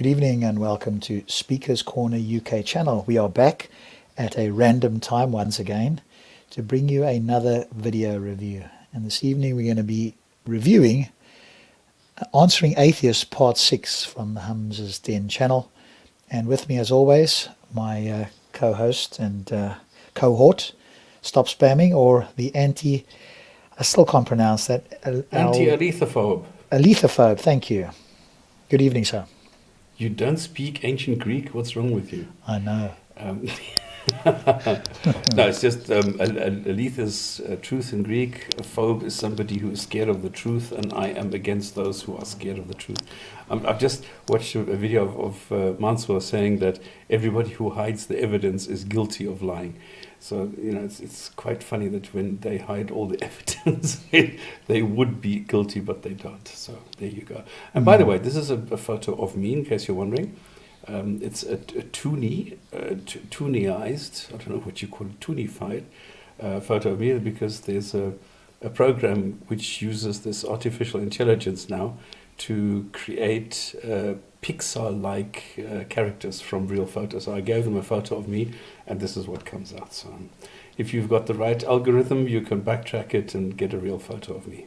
Good evening and welcome to Speakers Corner UK channel. We are back at a random time once again to bring you another video review. And this evening we're going to be reviewing Answering Atheists Part 6 from the Hamza's Den channel. And with me as always, my co-host and cohort, Stop Spamming, or the I still can't pronounce that. Anti-alethophobe. Alethophobe, thank you. Good evening, sir. You don't speak ancient Greek? What's wrong with you? I know. No, it's just aleth is truth in Greek. A phobe is somebody who is scared of the truth, and I am against those who are scared of the truth. I've just watched a video of Mansour saying that everybody who hides the evidence is guilty of lying. So, you know, it's quite funny that when they hide all the evidence, they would be guilty, but they don't. So there you go. And by the way, this is a photo of me, in case you're wondering. It's a toonieized, I don't know what you call it, toonified photo of me, because there's a program which uses this artificial intelligence now to create Pixar-like characters from real photos. So I gave them a photo of me, and this is what comes out. So if you've got the right algorithm, you can backtrack it and get a real photo of me.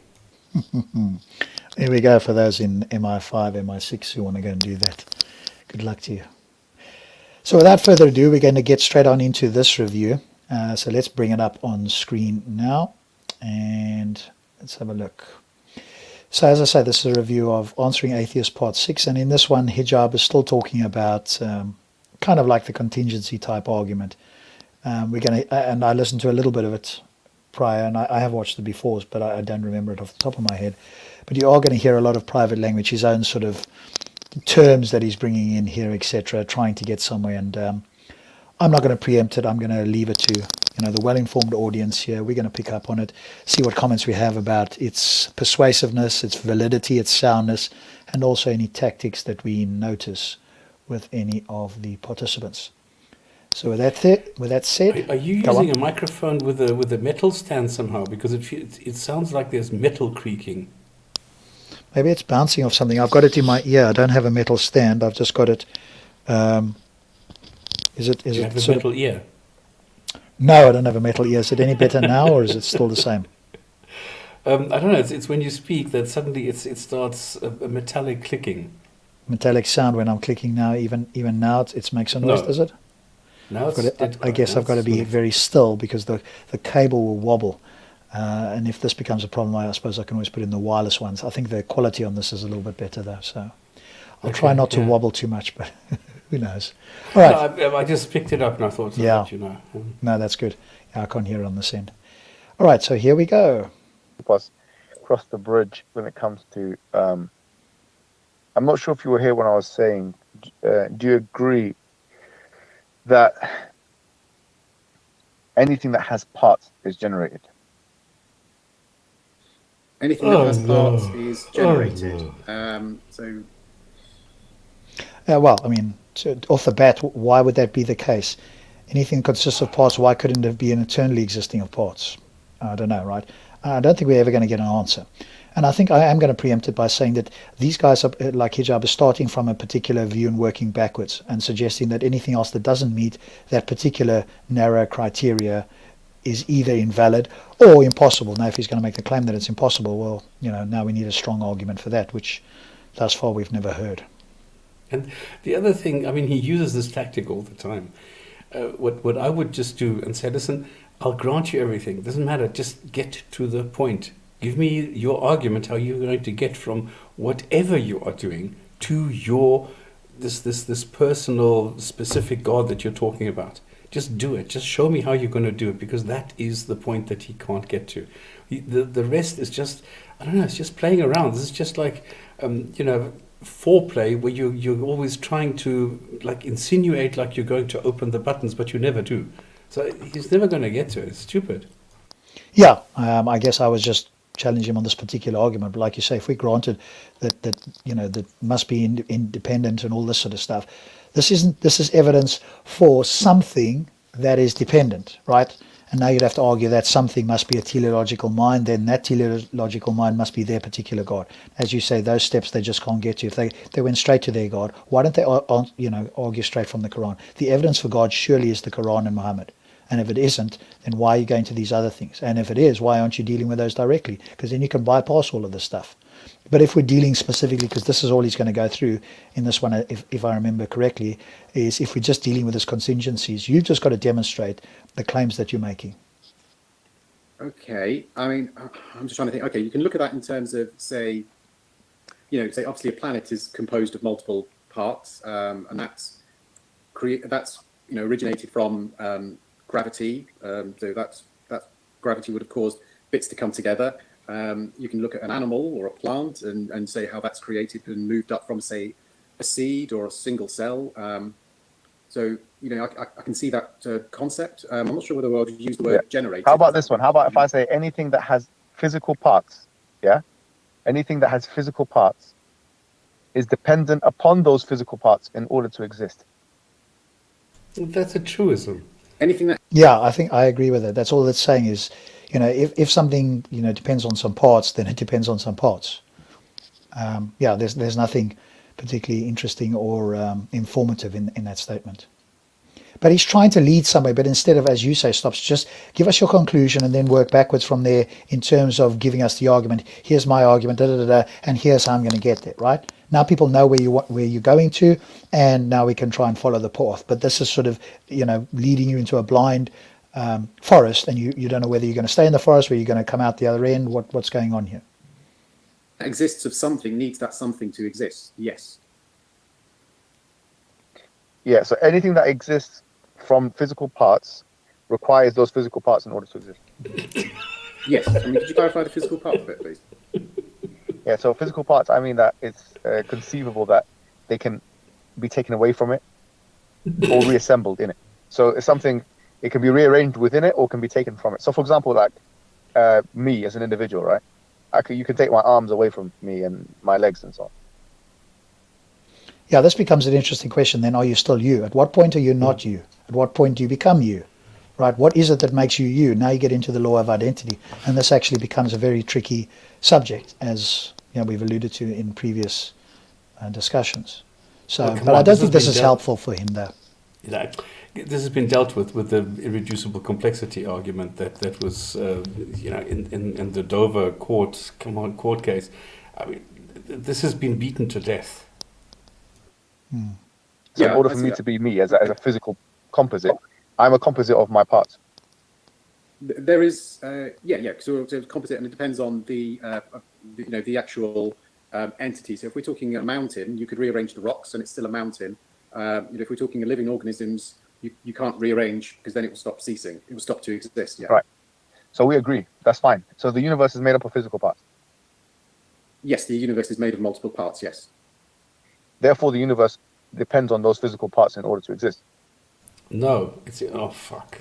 Here we go for those in MI5, MI6 who want to go and do that. Good luck to you. So without further ado, we're going to get straight on into this review. So let's bring it up on screen now, and let's have a look. So as I say, this is a review of Answering Atheists Part 6, and in this one, Hijab is still talking about kind of like the contingency type argument. And I listened to a little bit of it prior, and I have watched it before, but I don't remember it off the top of my head. But you are going to hear a lot of private language, his own sort of terms that he's bringing in here, etc., trying to get somewhere. And I'm not going to preempt it. I'm going to leave it to the well-informed audience here. We're going to pick up on it, see what comments we have about its persuasiveness, its validity, its soundness, and also any tactics that we notice with any of the participants. So with that said, are you using a microphone with a metal stand somehow? Because it sounds like there's metal creaking. Maybe it's bouncing off something. I've got it in my ear. I don't have a metal stand. I've just got it. Is it? Do you have a metal ear? No, I don't have a metal ear. Is it any better now, or is it still the same? I don't know. It's when you speak that suddenly it starts a metallic clicking. Metallic sound when I'm clicking now. Even now, it makes a noise. Does it? Now I guess I've got to be very still because the cable will wobble. And if this becomes a problem, I suppose I can always put in the wireless ones. I think the quality on this is a little bit better though, so I'll try not to wobble too much, but who knows. All right. No, I just picked it up and I thought, No, that's good. Yeah, I can't hear it on this end. All right, so here we go. Plus, cross the bridge when it comes to... I'm not sure if you were here when I was saying, do you agree that anything that has parts is generated? Anything that has parts is generated. Well, I mean, off the bat, why would that be the case? Anything that consists of parts, why couldn't it be an eternally existing of parts? I don't know, right? I don't think we're ever going to get an answer. And I think I am going to preempt it by saying that these guys, are, like Hijab, are starting from a particular view and working backwards and suggesting that anything else that doesn't meet that particular narrow criteria is either invalid or impossible. Now, if he's going to make the claim that it's impossible, well, now we need a strong argument for that, which thus far we've never heard. And the other thing, I mean, he uses this tactic all the time. What I would just do and say, listen, I'll grant you everything. It doesn't matter. Just get to the point. Give me your argument, how you're going to get from whatever you are doing to your this personal specific God that you're talking about. Just do it. Just show me how you're going to do it, because that is the point that he can't get to. The rest is just, I don't know, it's just playing around. This is just like, foreplay, where you're always trying to insinuate like you're going to open the buttons, but you never do. So he's never going to get to it. It's stupid. Yeah, I guess I was just challenging him on this particular argument. But like you say, if we granted that must be independent and all this sort of stuff, this is evidence for something that is dependent, right? And now you'd have to argue that something must be a teleological mind, then that teleological mind must be their particular God. As you say, those steps they just can't get to. If they went straight to their God, why don't they argue straight from the Quran? The evidence for God surely is the Quran and Muhammad. And if it isn't, then why are you going to these other things? And if it is, why aren't you dealing with those directly? Because then you can bypass all of this stuff. But if we're dealing specifically, because this is all he's going to go through in this one, if I remember correctly, is if we're just dealing with his contingencies, you've just got to demonstrate the claims that you're making. Okay. I mean, I'm just trying to think. Okay, you can look at that in terms of, say obviously a planet is composed of multiple parts, and that's originated from gravity. So that gravity would have caused bits to come together. You can look at an animal or a plant and say how that's created and moved up from, say, a seed or a single cell. So I can see that concept. I'm not sure whether I would use the word generated. How about this one? How about if I say anything that has physical parts? Yeah, anything that has physical parts is dependent upon those physical parts in order to exist. That's a truism. Anything that... Yeah, I think I agree with that. That's all it's saying is, if something, depends on some parts, then it depends on some parts. There's nothing particularly interesting or informative in that statement. But he's trying to lead somewhere, but instead of, as you say, stops, just give us your conclusion and then work backwards from there in terms of giving us the argument. Here's my argument, and here's how I'm going to get there, right? Now people know where you're going to, and now we can try and follow the path. But this is sort of, leading you into a blind forest, and you don't know whether you're going to stay in the forest, where you're going to come out the other end. What's going on here? Exists of something needs that something to exist. Yes. Yeah. So anything that exists from physical parts requires those physical parts in order to exist. Yes. I mean, could you clarify the physical part of it, please? Yeah. So physical parts, I mean that it's conceivable that they can be taken away from it or reassembled in it. So it's something, it can be rearranged within it or can be taken from it. So for example, like me as an individual, right? You can take my arms away from me and my legs and so on. Yeah, this becomes an interesting question then. Are you still you? At what point are you not you? At what point do you become you? Right? What is it that makes you you? Now you get into the law of identity. And this actually becomes a very tricky subject, as we've alluded to in previous discussions. So, but I don't think this is helpful for him, though. This has been dealt with the irreducible complexity argument that was, in the Dover court case. I mean, this has been beaten to death. So in order for me to be me as a physical composite, I'm a composite of my parts. There is, So it's composite, and it depends on the actual entity. So if we're talking a mountain, you could rearrange the rocks, and it's still a mountain. If we're talking living organisms, you can't rearrange, because then it will stop ceasing. It will stop to exist. Yeah. Right. So we agree. That's fine. So the universe is made up of physical parts. Yes, the universe is made of multiple parts. Yes. Therefore, the universe depends on those physical parts in order to exist. No, fuck.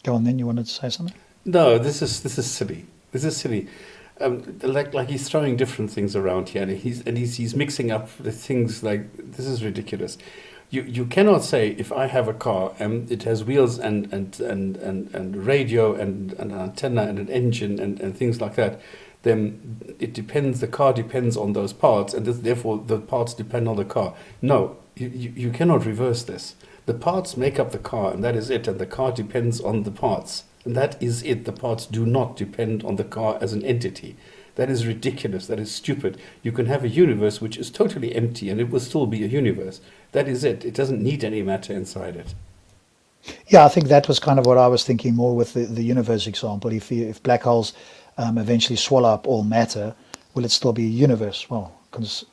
Go on then, you wanted to say something? No, this is silly. This is silly. Like he's throwing different things around here, and he's mixing up the things. Like, this is ridiculous. You cannot say, if I have a car and it has wheels and radio and an antenna and an engine and things like that, then the car depends on those parts, and therefore the parts depend on the car. No, you cannot reverse this. The parts make up the car, and that is it, and the car depends on the parts, and that is it. The parts do not depend on the car as an entity. That is ridiculous. That is stupid. You can have a universe which is totally empty, and it will still be a universe. That is it. It doesn't need any matter inside it. Yeah, I think that was kind of what I was thinking more with the universe example. If black holes eventually swallow up all matter, will it still be a universe? Well, because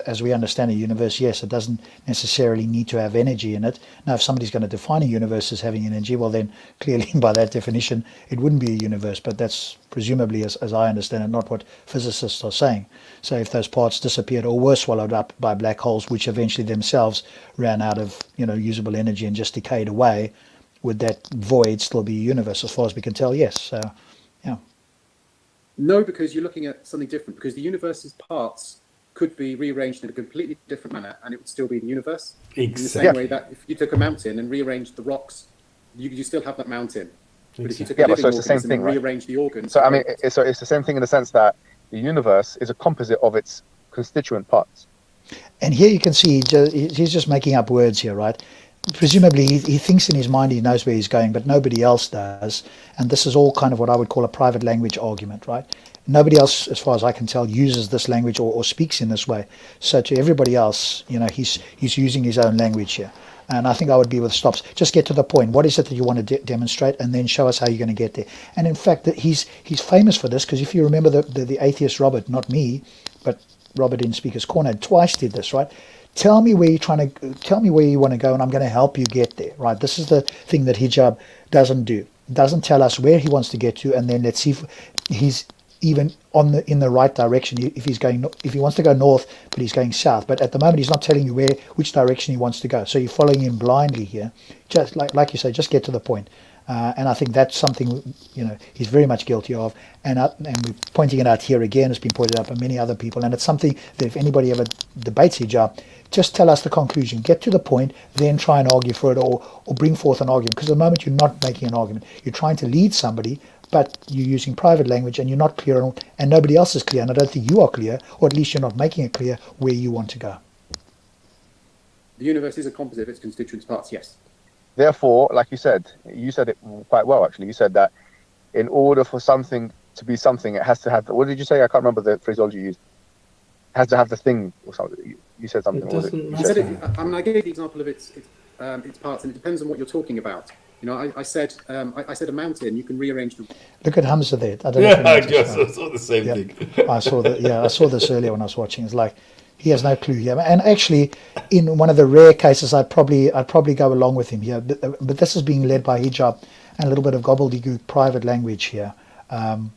as we understand a universe, yes, it doesn't necessarily need to have energy in it. Now, if somebody's going to define a universe as having energy, well, then clearly by that definition, it wouldn't be a universe. But that's presumably, as I understand it, not what physicists are saying. So if those parts disappeared or were swallowed up by black holes, which eventually themselves ran out of usable energy and just decayed away, would that void still be a universe? As far as we can tell, yes. So, yeah. No, because you're looking at something different. Because the universe's parts could be rearranged in a completely different manner, and it would still be the universe. Exactly. In the same way that if you took a mountain and rearranged the rocks you still have that mountain. But if you took Yeah, a but living so it's the same organism thing, and right? rearranged the organs, So to I mean, create- it's the same thing in the sense that the universe is a composite of its constituent parts. And here you can see he's just making up words here, right? Presumably he thinks in his mind he knows where he's going, but nobody else does. And this is all kind of what I would call a private language argument, right? Nobody else, as far as I can tell, uses this language or speaks in this way. So to everybody else, he's using his own language here. And I think I would be with stops. Just get to the point. What is it that you want to demonstrate, and then show us how you're going to get there. And in fact, he's famous for this, because if you remember the atheist Robert, not me, but Robert in Speaker's Corner, twice did this, right? Tell me where you want to go, and I'm going to help you get there, right? This is the thing that hijab doesn't do. It doesn't tell us where he wants to get to, and then let's see if he's even in the right direction. If he wants to go north, but he's going south. But at the moment, he's not telling you which direction he wants to go. So you're following him blindly here. Just like you say, just get to the point. And I think that's something he's very much guilty of, and we're pointing it out here again. It's been pointed out by many other people, and it's something that if anybody ever debates hijab, just tell us the conclusion, get to the point, then try and argue for it, or bring forth an argument. Because at the moment you're not making an argument, you're trying to lead somebody, but you're using private language, and you're not clear, and nobody else is clear, and I don't think you are clear, or at least you're not making it clear where you want to go. the universe is a composite of its constituent parts. Yes. Therefore, like you said it quite well, actually. You said that in order for something to be something, it has to have. What did you say? I can't remember the phraseology you used. It has to have the thing or something. You said something. It doesn't I said it. I gave the example of its parts, and it depends on what you're talking about. I said a mountain. You can rearrange the. Look at Hamza there. I don't know if you Yeah, I noticed guess that. I saw the same Yeah. thing. I saw this earlier when I was watching. It's like he has no clue here. And actually, in one of the rare cases, I'd probably go along with him here. But this is being led by hijab and a little bit of gobbledygook private language here. And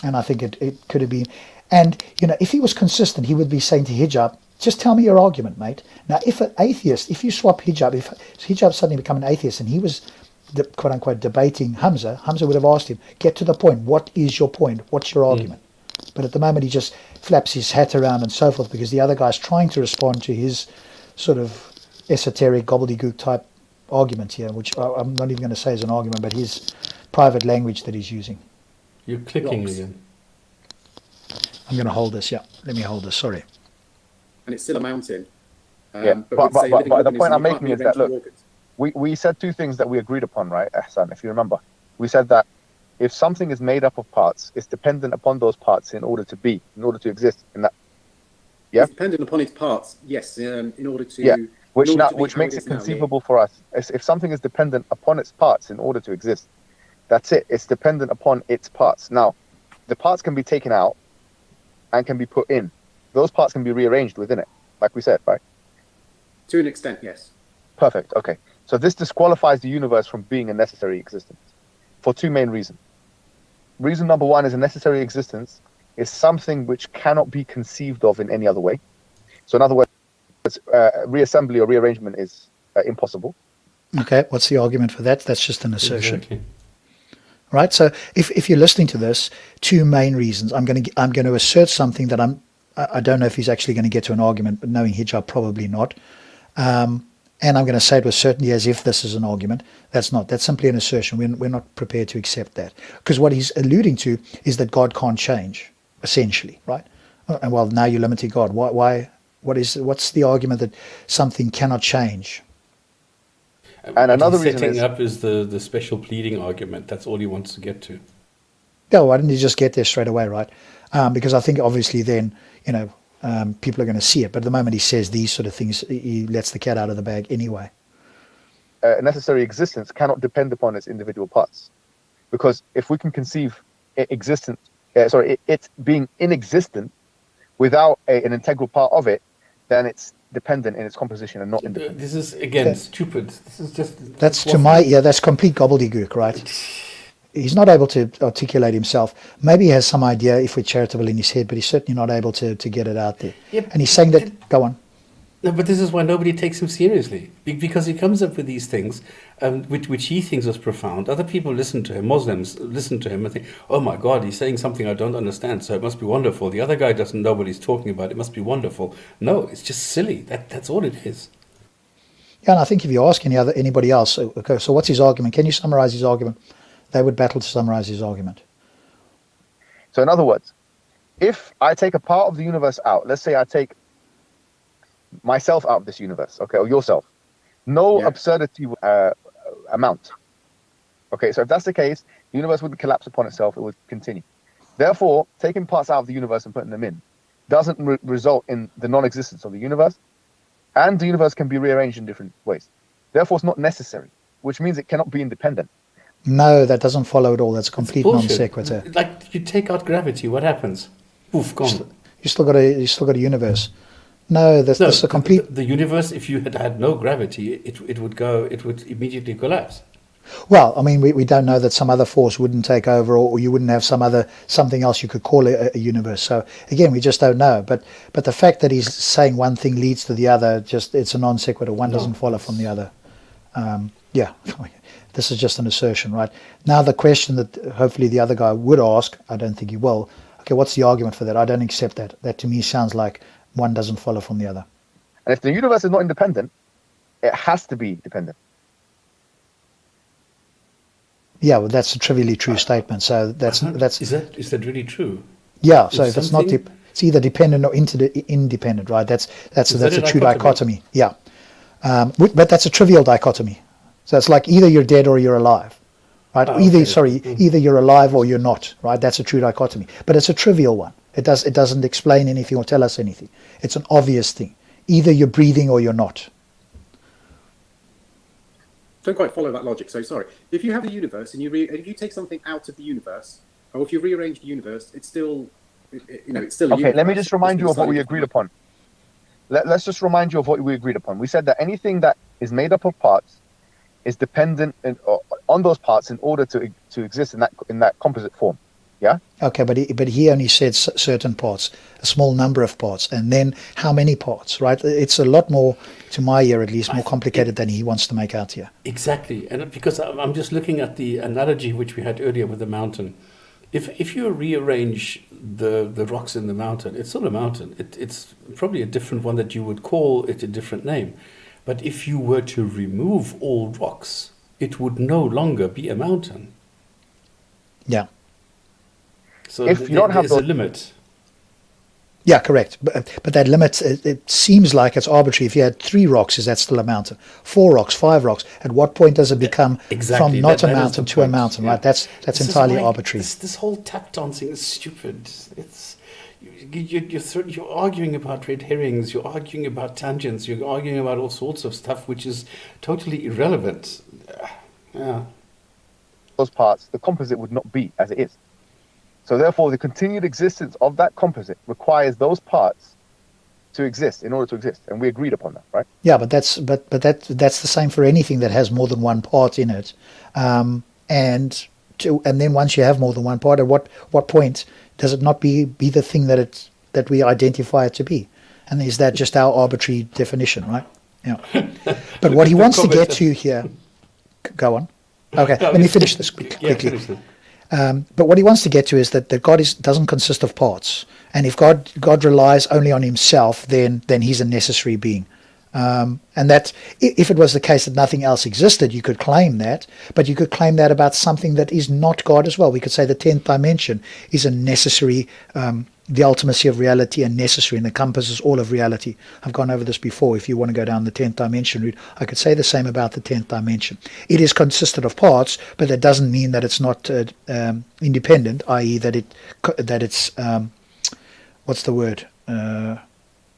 I think it could have been. And if he was consistent, he would be saying to hijab, just tell me your argument, mate. Now, if you swap hijab, if hijab suddenly become an atheist, and he was quote unquote debating Hamza would have asked him, get to the point. What is your point? What's your argument? But at the moment he just flaps his hat around and so forth, because the other guy's trying to respond to his sort of esoteric gobbledygook type argument here, which I'm not even going to say is an argument, but his private language that he's using. You're clicking Rocks. again. I'm going to hold this. Yeah, let me hold this. Sorry. And it's still a mountain. Yeah, with, but say, living the point organism, I'm you can't making is rearrange that, look, the organs. we said two things that we agreed upon, right, Hassan? If you remember, we said that if something is made up of parts, it's dependent upon those parts in order to exist. In that, yeah, It's dependent upon its parts. Yes, in order to. yeah, which in order to be which how makes it it is now, yeah. conceivable for us. If something is dependent upon its parts in order to exist, that's it. It's dependent upon its parts. Now, the parts can be taken out and can be put in. Those parts can be rearranged within it, like we said, right? To an extent, yes. Perfect. Okay. So this disqualifies the universe from being a necessary existence for two main reasons. Reason number one is a necessary existence is something which cannot be conceived of in any other way. So in other words, reassembly or rearrangement is impossible. Okay, what's the argument for that? That's just an assertion. Exactly. Right. So if you're listening to this, two main reasons. I'm going to assert something that I don't know if he's actually going to get to an argument, but knowing hijab, probably not. And I'm going to say it with certainty as if this is an argument. That's not. That's simply an assertion. We're not prepared to accept that, because what he's alluding to is that God can't change, essentially, right? And well, now you're limiting God. Why? What's the argument that something cannot change? And What another he's reason setting is- up is the special pleading argument. That's all he wants to get to. No, why didn't he just get there straight away, right? Because I think obviously then, people are going to see it. But at the moment he says these sort of things, he lets the cat out of the bag anyway. Necessary existence cannot depend upon its individual parts, because if we can conceive it being inexistent without an integral part of it, then it's dependent in its composition and not independent. This is again stupid. This is just That's that's complete gobbledygook, right? He's not able to articulate himself. Maybe he has some idea if we're charitable in his head, but he's certainly not able to get it out there. Yep. And he's saying that, go on. No, but this is why nobody takes him seriously, because he comes up with these things, which he thinks is profound. Other people listen to him, Muslims listen to him and think, oh my God, he's saying something I don't understand, so it must be wonderful. The other guy doesn't know what he's talking about, it must be wonderful. No, it's just silly. That's all it is. Yeah, and I think if you ask anybody else, okay, so what's his argument? Can you summarize his argument? They would battle to summarize his argument. So in other words, if I take a part of the universe out, let's say I take myself out of this universe, okay, or yourself, no absurdity amount. Okay, so if that's the case, the universe wouldn't collapse upon itself, it would continue. Therefore, taking parts out of the universe and putting them in doesn't result in the non-existence of the universe, and the universe can be rearranged in different ways. Therefore, it's not necessary, which means it cannot be independent. No, that doesn't follow at all. That's complete non sequitur. Like you take out gravity, what happens? Poof, gone. You still got a universe. No, this is a complete. The universe, if you had no gravity, it would immediately collapse. Well, I mean, we don't know that some other force wouldn't take over, or you wouldn't have something else you could call a universe. So again, we just don't know. But the fact that he's saying one thing leads to the other, it's a non sequitur. One doesn't follow from the other. Yeah, this is just an assertion, right? Now the question that hopefully the other guy would ask, I don't think he will. Okay, what's the argument for that? I don't accept that. That to me sounds like one doesn't follow from the other. And if the universe is not independent, it has to be dependent. Yeah, well, that's a trivially true statement. So that's is that really true? Yeah. So if it's not, it's either dependent or independent, right? That's a true dichotomy. Yeah, but that's a trivial dichotomy. So it's like either you're dead or you're alive, right? Either you're alive or you're not, right? That's a true dichotomy. But it's a trivial one. It doesn't explain anything or tell us anything. It's an obvious thing. Either you're breathing or you're not. Don't quite follow that logic. So sorry. If you have a universe and if you take something out of the universe, or if you rearrange the universe, it's still it's still a universe. Okay, let me just remind you of what we agreed upon. Let's just remind you of what we agreed upon. We said that anything that is made up of parts is dependent on those parts in order to exist in that composite form. Yeah. Okay, but he only said certain parts, a small number of parts, and then how many parts, right? It's a lot more, to my ear at least, more complicated than he wants to make out here. Exactly, and because I'm just looking at the analogy which we had earlier with the mountain. If you rearrange the rocks in the mountain, it's not a mountain. It's probably a different one that you would call it a different name. But if you were to remove all rocks, it would no longer be a mountain. Yeah. So if you don't have a limit. Yeah, correct. But that limit, it seems like it's arbitrary. If you had 3 rocks, is that still a mountain? 4 rocks, 5 rocks. At what point does it become from not a mountain to a mountain? Right? That's entirely arbitrary. This whole tap dancing is stupid. You're arguing about red herrings. You're arguing about tangents. You're arguing about all sorts of stuff which is totally irrelevant. Yeah. Those parts, the composite would not be as it is. So therefore, the continued existence of that composite requires those parts to exist in order to exist, and we agreed upon that, right? Yeah, but that's the same for anything that has more than one part in it, and then once you have more than one part, at what point does it not be the thing that we identify it to be? And is that just our arbitrary definition, right? Yeah. But what he wants to get to here, go on. Okay, let me finish this quickly. Yeah, finish it. But what he wants to get to is that God doesn't consist of parts, and if God relies only on himself, then he's a necessary being, and that if it was the case that nothing else existed, you could claim that, but you could claim that about something that is not God as well. We could say the 10th dimension is a necessary, the ultimacy of reality, and necessary, and encompasses all of reality. I've gone over this before. If you want to go down the 10th dimension route, I could say the same about the 10th dimension. It is consisted of parts, but that doesn't mean that it's not independent, i.e. that it's what's the word?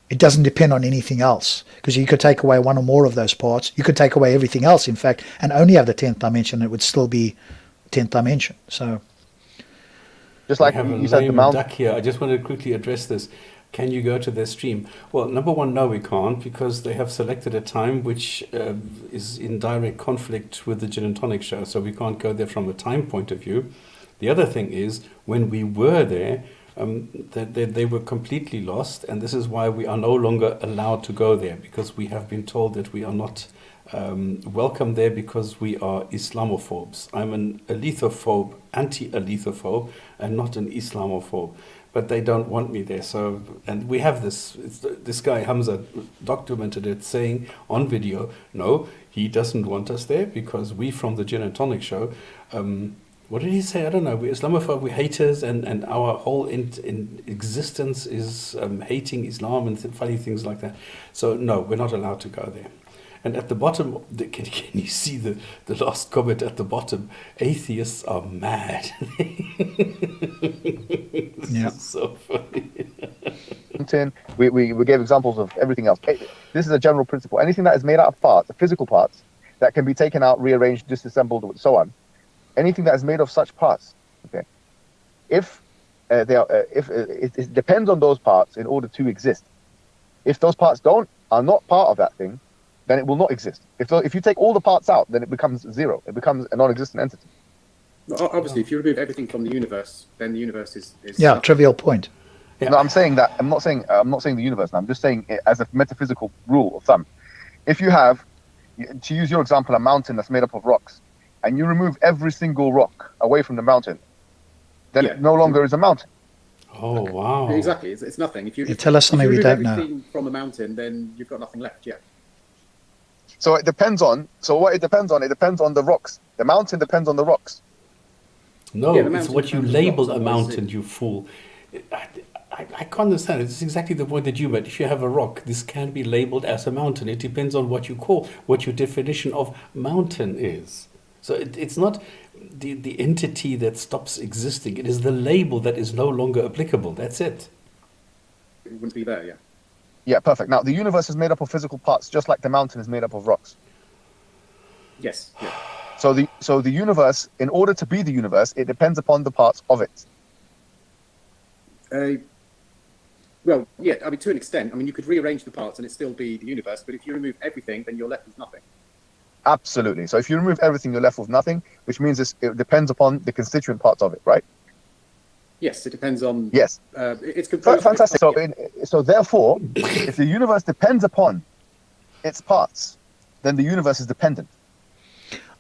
It doesn't depend on anything else, because you could take away one or more of those parts. You could take away everything else, in fact, and only have the 10th dimension. It would still be 10th dimension. So. Just like you said, the mountain. Duck here. I just want to quickly address this. Can you go to their stream? Well, number one, no, we can't, because they have selected a time which is in direct conflict with the Gin and Tonic show, so we can't go there from a time point of view. The other thing is, when we were there, they were completely lost, and this is why we are no longer allowed to go there, because we have been told that we are not welcome there because we are Islamophobes. I'm an alethophobe, anti-alethophobe, and not an Islamophobe. but they don't want me there. So, and we have this guy Hamza documented it, saying on video, no, he doesn't want us there because we from the Gin and Tonic show. What did he say? I don't know. We're Islamophobe, we're haters, and our whole in existence is hating Islam and funny things like that. So no, we're not allowed to go there. And at the bottom, can you see the last comment at the bottom? Atheists are mad. Yeah. So funny. We gave examples of everything else. This is a general principle. Anything that is made out of parts, physical parts, that can be taken out, rearranged, disassembled, so on. Anything that is made of such parts, okay. If it depends on those parts in order to exist. If those parts are not part of that thing, then it will not exist. If you take all the parts out, then it becomes zero. It becomes a non-existent entity. Obviously, if you remove everything from the universe, then the universe is Yeah, trivial point. Yeah. No, I'm saying that. I'm not saying the universe. Now. I'm just saying it as a metaphysical rule of thumb. If you have, to use your example, a mountain that's made up of rocks, and you remove every single rock away from the mountain, then it no longer is a mountain. Oh, wow. Exactly. It's nothing. If you tell us something we don't know. everything from a mountain, then you've got nothing left. Yeah. So it depends on. So what it depends on? It depends on the rocks. The mountain depends on the rocks. No, Yeah, the it's mountain what you depends on label rocks, a mountain, you fool. I can't understand. It's exactly the point that you made. If you have a rock, this can be labeled as a mountain. It depends on what you call, what your definition of mountain is. So it's not the entity that stops existing. It is the label that is no longer applicable. That's it. It wouldn't be there. Yeah. Yeah, perfect. Now the universe is made up of physical parts, just like the mountain is made up of rocks. Yes. Yeah. So the universe, in order to be the universe, it depends upon the parts of it. Well, yeah. I mean, to an extent. I mean, you could rearrange the parts and it still be the universe. But if you remove everything, then you're left with nothing. Absolutely. So if you remove everything, you're left with nothing, which means it depends upon the constituent parts of it, right? Yes, it depends on. Yes. It's composed. Fantastic. So therefore, if the universe depends upon its parts, then the universe is dependent.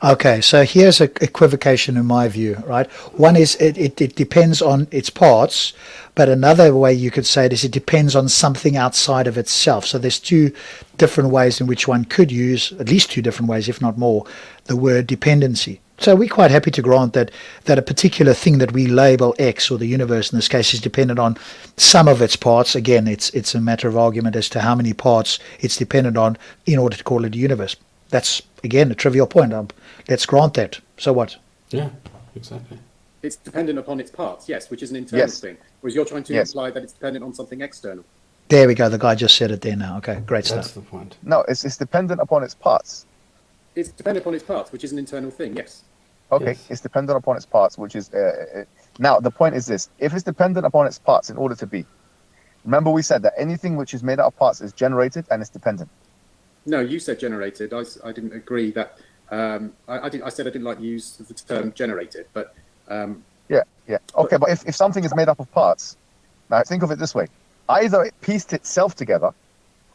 Okay, so here's a equivocation in my view, right? One is it depends on its parts, but another way you could say it is it depends on something outside of itself. So there's two different ways in which one could use, at least two different ways, if not more, the word dependency. So we're quite happy to grant that a particular thing that we label X, or the universe in this case, is dependent on some of its parts. Again, it's a matter of argument as to how many parts it's dependent on in order to call it a universe. That's, again, a trivial point. Let's grant that. So what? Yeah, exactly. It's dependent upon its parts, yes, which is an internal thing. Whereas you're trying to Yes. imply that it's dependent on something external. There we go. The guy just said it there now. Okay, great That's stuff. the point. No, it's dependent upon its parts. It's dependent upon its parts, which is an internal thing, yes. Okay, Yes. it's dependent upon its parts, which is now the point is this: if it's dependent upon its parts in order to be, remember we said that anything which is made out of parts is generated and it's dependent. No, you said generated. I didn't agree that. I said I didn't like the use of the term generated, but Yeah. Okay, but if something is made up of parts, now think of it this way: either it pieced itself together,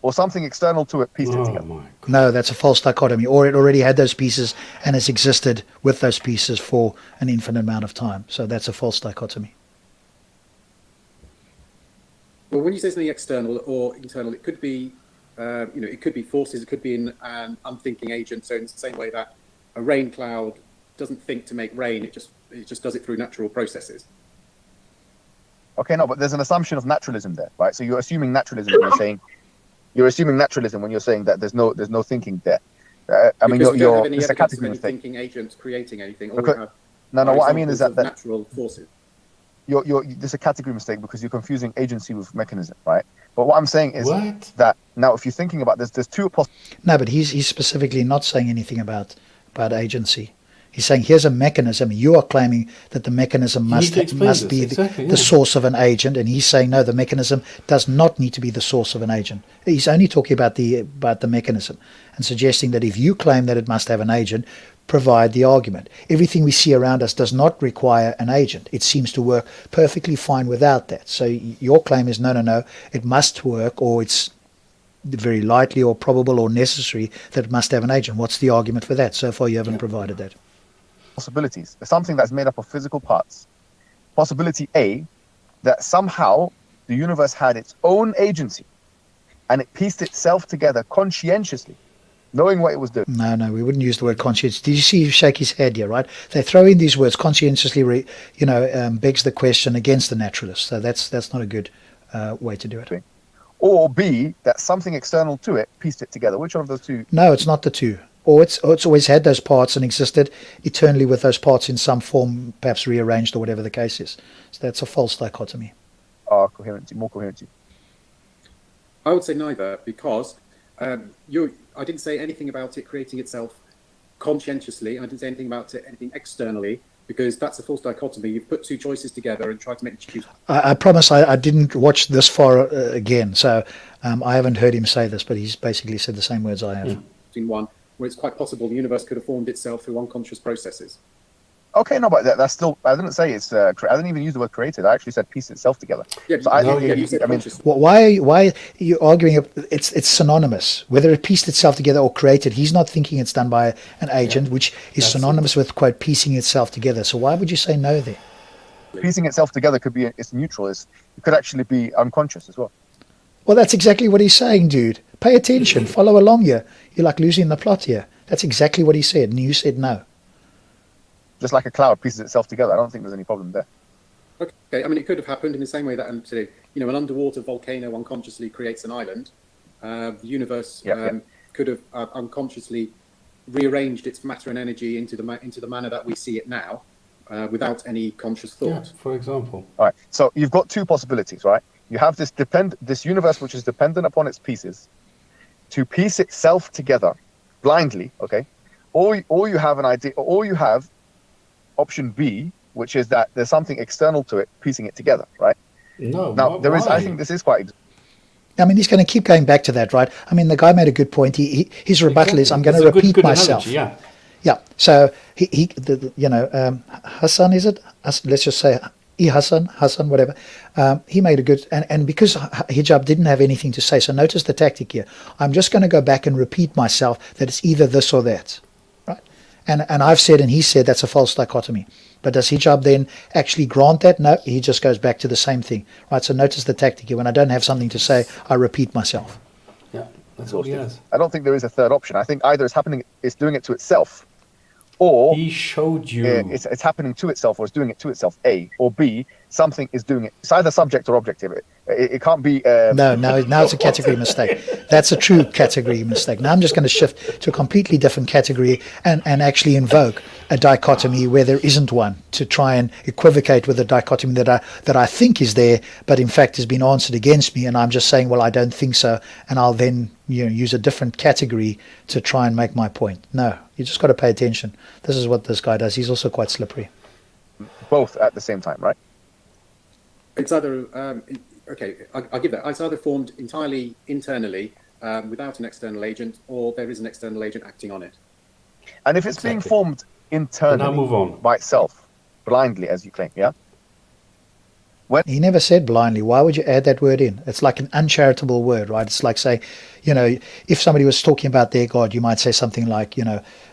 or something external to it pieced it Oh, together. my God. No, that's a false dichotomy. Or it already had those pieces and has existed with those pieces for an infinite amount of time. So that's a false dichotomy. well, when you say something external or internal, it could be, it could be forces. It could be an unthinking agent. So in the same way that a rain cloud doesn't think to make rain, it just does it through natural processes. Okay, no, but there's an assumption of naturalism there, right? So you're assuming naturalism when you're saying that there's no thinking there. I mean, Because we don't have any it's a evidence of category any mistake. thinking agents creating anything. All Because- we have No, are what I mean is examples that of natural forces. there's a category mistake because you're confusing agency with mechanism, right? But what I'm saying is What? that now, if you're thinking about this, there's two No, but he's specifically not saying anything about agency. He's saying here's a mechanism. You are claiming that the mechanism You need must to explain must this. be Exactly, the yeah. source of an agent, and he's saying no, the mechanism does not need to be the source of an agent. He's only talking about the mechanism and suggesting that if you claim that it must have an agent, provide the argument. Everything we see around us does not require an agent. It seems to work perfectly fine without that. So your claim is no, it must work, or it's very likely or probable or necessary that it must have an agent. What's the argument for that? So far you haven't provided that. possibilities. There's something that's made up of physical parts. Possibility A that somehow the universe had its own agency and it pieced itself together conscientiously, knowing what it was doing. No, we wouldn't use the word conscience. Did you see him shake his head here, right? They throw in these words, conscientiously, begs the question against the naturalist. So that's not a good way to do it. Or B, that something external to it pieced it together. Which one of those two? No, it's not the two. Or it's always had those parts and existed eternally with those parts in some form, perhaps rearranged or whatever the case is. So that's a false dichotomy. Coherency, more coherency. I would say neither, because I didn't say anything about it creating itself conscientiously. I didn't say anything about it anything externally, because that's a false dichotomy. You've put two choices together and tried to make the choose. I promise I didn't watch this far again, so I haven't heard him say this, but he's basically said the same words I have. Between one, where it's quite possible the universe could have formed itself through unconscious processes. Okay, no, but that's still. I didn't say it's. I didn't even use the word created. I actually said piece itself together. Yeah, So you said conscious. Why are you arguing? It's synonymous. Whether it pieced itself together or created, he's not thinking it's done by an agent, which is synonymous with, quote, piecing itself together. So why would you say no there? Piecing itself together could be. It's neutral. It could actually be unconscious as well. Well, that's exactly what he's saying, dude. Pay attention. Follow along here. You're like losing the plot here. That's exactly what he said, and you said no. Just like a cloud pieces itself together. I don't think there's any problem there. Okay, I mean, it could have happened in the same way that an underwater volcano unconsciously creates an island. The universe could have unconsciously rearranged its matter and energy into the manner that we see it now, without any conscious thought. Yeah, for example. All right. So you've got two possibilities, right? You have this universe which is dependent upon its pieces to piece itself together blindly. Okay. Or you have an idea. Or you have option B, which is that there's something external to it piecing it together, right? No. Now there is. I think this is quite. I mean, he's going to keep going back to that, right? I mean, the guy made a good point. His rebuttal is, I'm going to repeat myself. Analogy, yeah. Yeah. So Hassan, is it? Let's just say Hassan, whatever. He made a good, and because hijab didn't have anything to say, so notice the tactic here. I'm just going to go back and repeat myself that it's either this or that, right? And I've said and he said that's a false dichotomy. But does hijab then actually grant that? No, he just goes back to the same thing, right? So notice the tactic here. When I don't have something to say, I repeat myself. Yeah, that's all he has. I don't think there is a third option. I think either it's doing it to itself, or he showed you it's happening to itself, or it's doing it to itself. A or B, something is doing it. It's either subject or objective. It can't be. No, now it's a category mistake. That's a true category mistake. Now I'm just going to shift to a completely different category and actually invoke a dichotomy where there isn't one, to try and equivocate with a dichotomy that I think is there, but in fact has been answered against me, and I'm just saying, well, I don't think so, and I'll then use a different category to try and make my point. No, you just got to pay attention. This is what this guy does. He's also quite slippery. Both at the same time, right? It's either okay. I'll give that. It's either formed entirely internally without an external agent, or there is an external agent acting on it. And if it's being formed internally now move on. by itself, blindly, as you claim, yeah? He never said blindly. Why would you add that word in? It's like an uncharitable word, right? It's like saying, if somebody was talking about their God, you might say something like,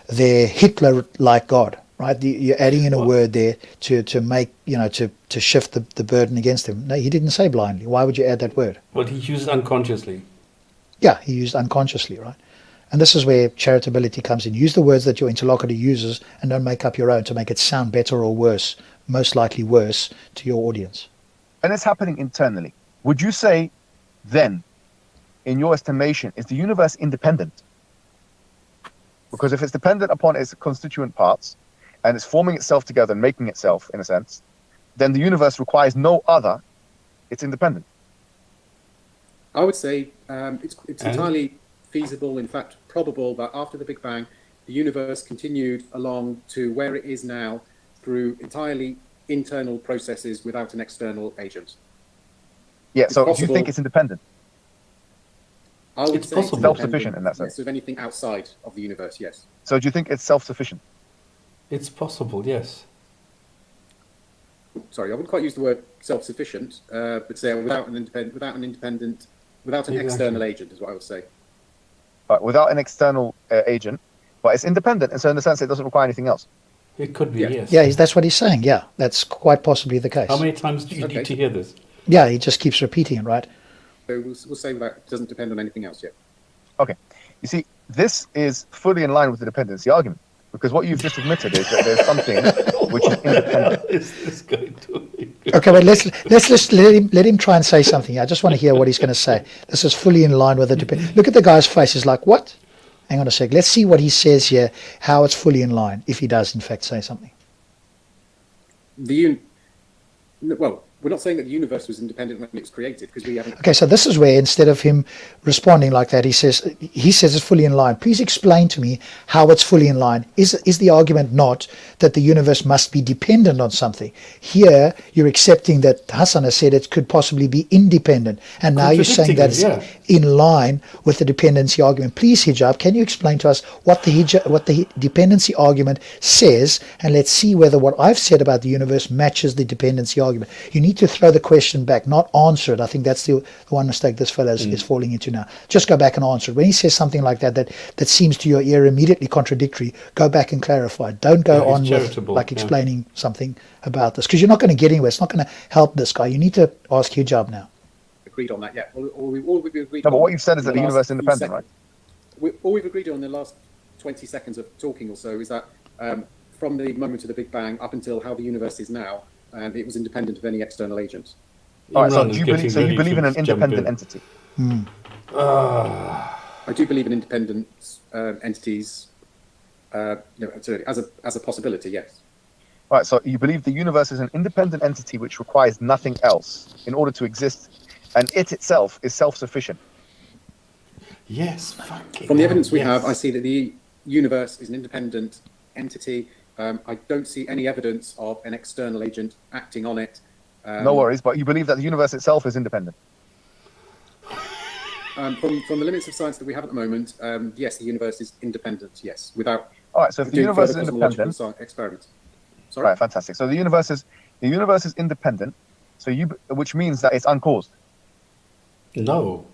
their Hitler-like God, right? You're adding in a word there to make, to shift the burden against him. No, he didn't say blindly. Why would you add that word? Well, he used it unconsciously. Yeah, he used unconsciously, right? And this is where charitability comes in. Use the words that your interlocutor uses and don't make up your own to make it sound better or worse, most likely worse, to your audience. And it's happening internally. Would you say then, in your estimation, is the universe independent? Because if it's dependent upon its constituent parts and it's forming itself together and making itself, in a sense, then the universe requires no other. It's independent. I would say it's entirely feasible, in fact, probable, that after the Big Bang, the universe continued along to where it is now through entirely internal processes without an external agent. Yeah, so do you think it's independent? I would It's say possible. Self-sufficient in that sense. Yes, of anything outside of the universe, yes. So do you think it's self-sufficient? It's possible, yes. Sorry, I wouldn't quite use the word self-sufficient, but say without an external agent is what I would say. But without an external agent, but it's independent, and so in the sense it doesn't require anything else. It could be, Yeah. yes. Yeah, that's what he's saying. Yeah, that's quite possibly the case. How many times do you Okay. need to hear this? Yeah, he just keeps repeating it, right? So we'll say that doesn't depend on anything else yet. Okay. You see, this is fully in line with the dependency argument, because what you've just admitted is that there's something which is independent. Is this going to be? Okay, but let's just let him try and say something. I just want to hear what he's going to say. This is fully in line with the Look at the guy's face. He's like, what? Hang on a sec. Let's see what he says here, how it's fully in line, if he does, in fact, say something. Well, we're not saying that the universe was independent when it was created, because we haven't. Okay, so this is where instead of him responding like that, he says it's fully in line. Please explain to me how it's fully in line. Is the argument not that the universe must be dependent on something? Here, you're accepting that Hassan has said it could possibly be independent, and now you're saying that it's in line with the dependency argument. Please, Hijab, can you explain to us what the dependency argument says, and let's see whether what I've said about the universe matches the dependency argument. You need to throw the question back, not answer it. I think that's the one mistake this fellow is falling into now. Just go back and answer it. When he says something like that seems to your ear immediately contradictory, go back and clarify. Don't go on with explaining something about this, because you're not going to get anywhere. It's not going to help this guy. You need to ask Hijab now. Agreed on that, yeah. All we've agreed No, on. but what you've said is that the universe is independent, right? All we've agreed on in the last 20 seconds of talking or so is that from the moment of the Big Bang up until how the universe is now, it was independent of any external agent. All right, so you believe in an independent entity? I do believe in independent entities as a possibility, yes. All right, so you believe the universe is an independent entity which requires nothing else in order to exist, and it itself is self-sufficient. Yes. From the evidence we have, I see that the universe is an independent entity. I don't see any evidence of an external agent acting on it. No worries, but you believe that the universe itself is independent. From the limits of science that we have at the moment, yes, the universe is independent. Yes, without. All right, so if the universe is independent, experiments. Sorry. Right, fantastic. So the universe is independent, which means that it's uncaused. No.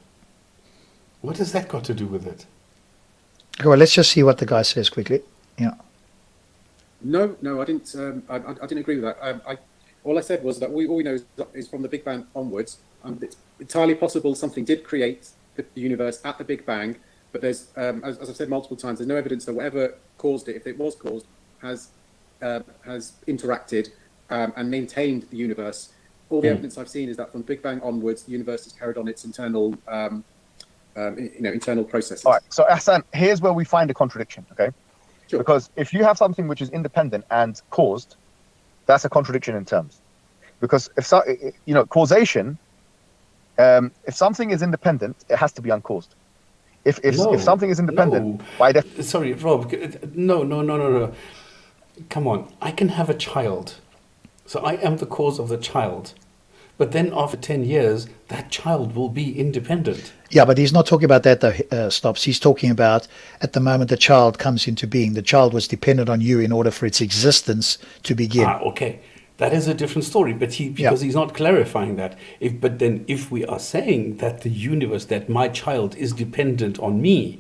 What has that got to do with it? Okay, well, let's just see what the guy says quickly. Yeah. No, I didn't. I didn't agree with that. All I said was that all we know is from the Big Bang onwards. It's entirely possible something did create the universe at the Big Bang, but there's, as I've said multiple times, there's no evidence that whatever caused it, if it was caused, has interacted and maintained the universe. All the evidence I've seen is that from the Big Bang onwards, the universe has carried on its internal, internal processes. All right. So Hassan, here's where we find a contradiction. Okay. Sure. Because if you have something which is independent and caused, that's a contradiction in terms. Because causation, if something is independent, it has to be uncaused. If something is independent, by definition. Sorry, Rob. No. Come on. I can have a child. So I am the cause of the child. But then after 10 years, that child will be independent. Yeah, but he's not talking about that, though, Stops. He's talking about at the moment the child comes into being. The child was dependent on you in order for its existence to begin. Okay. That is a different story, because he's not clarifying that. But then if we are saying that the universe, that my child is dependent on me,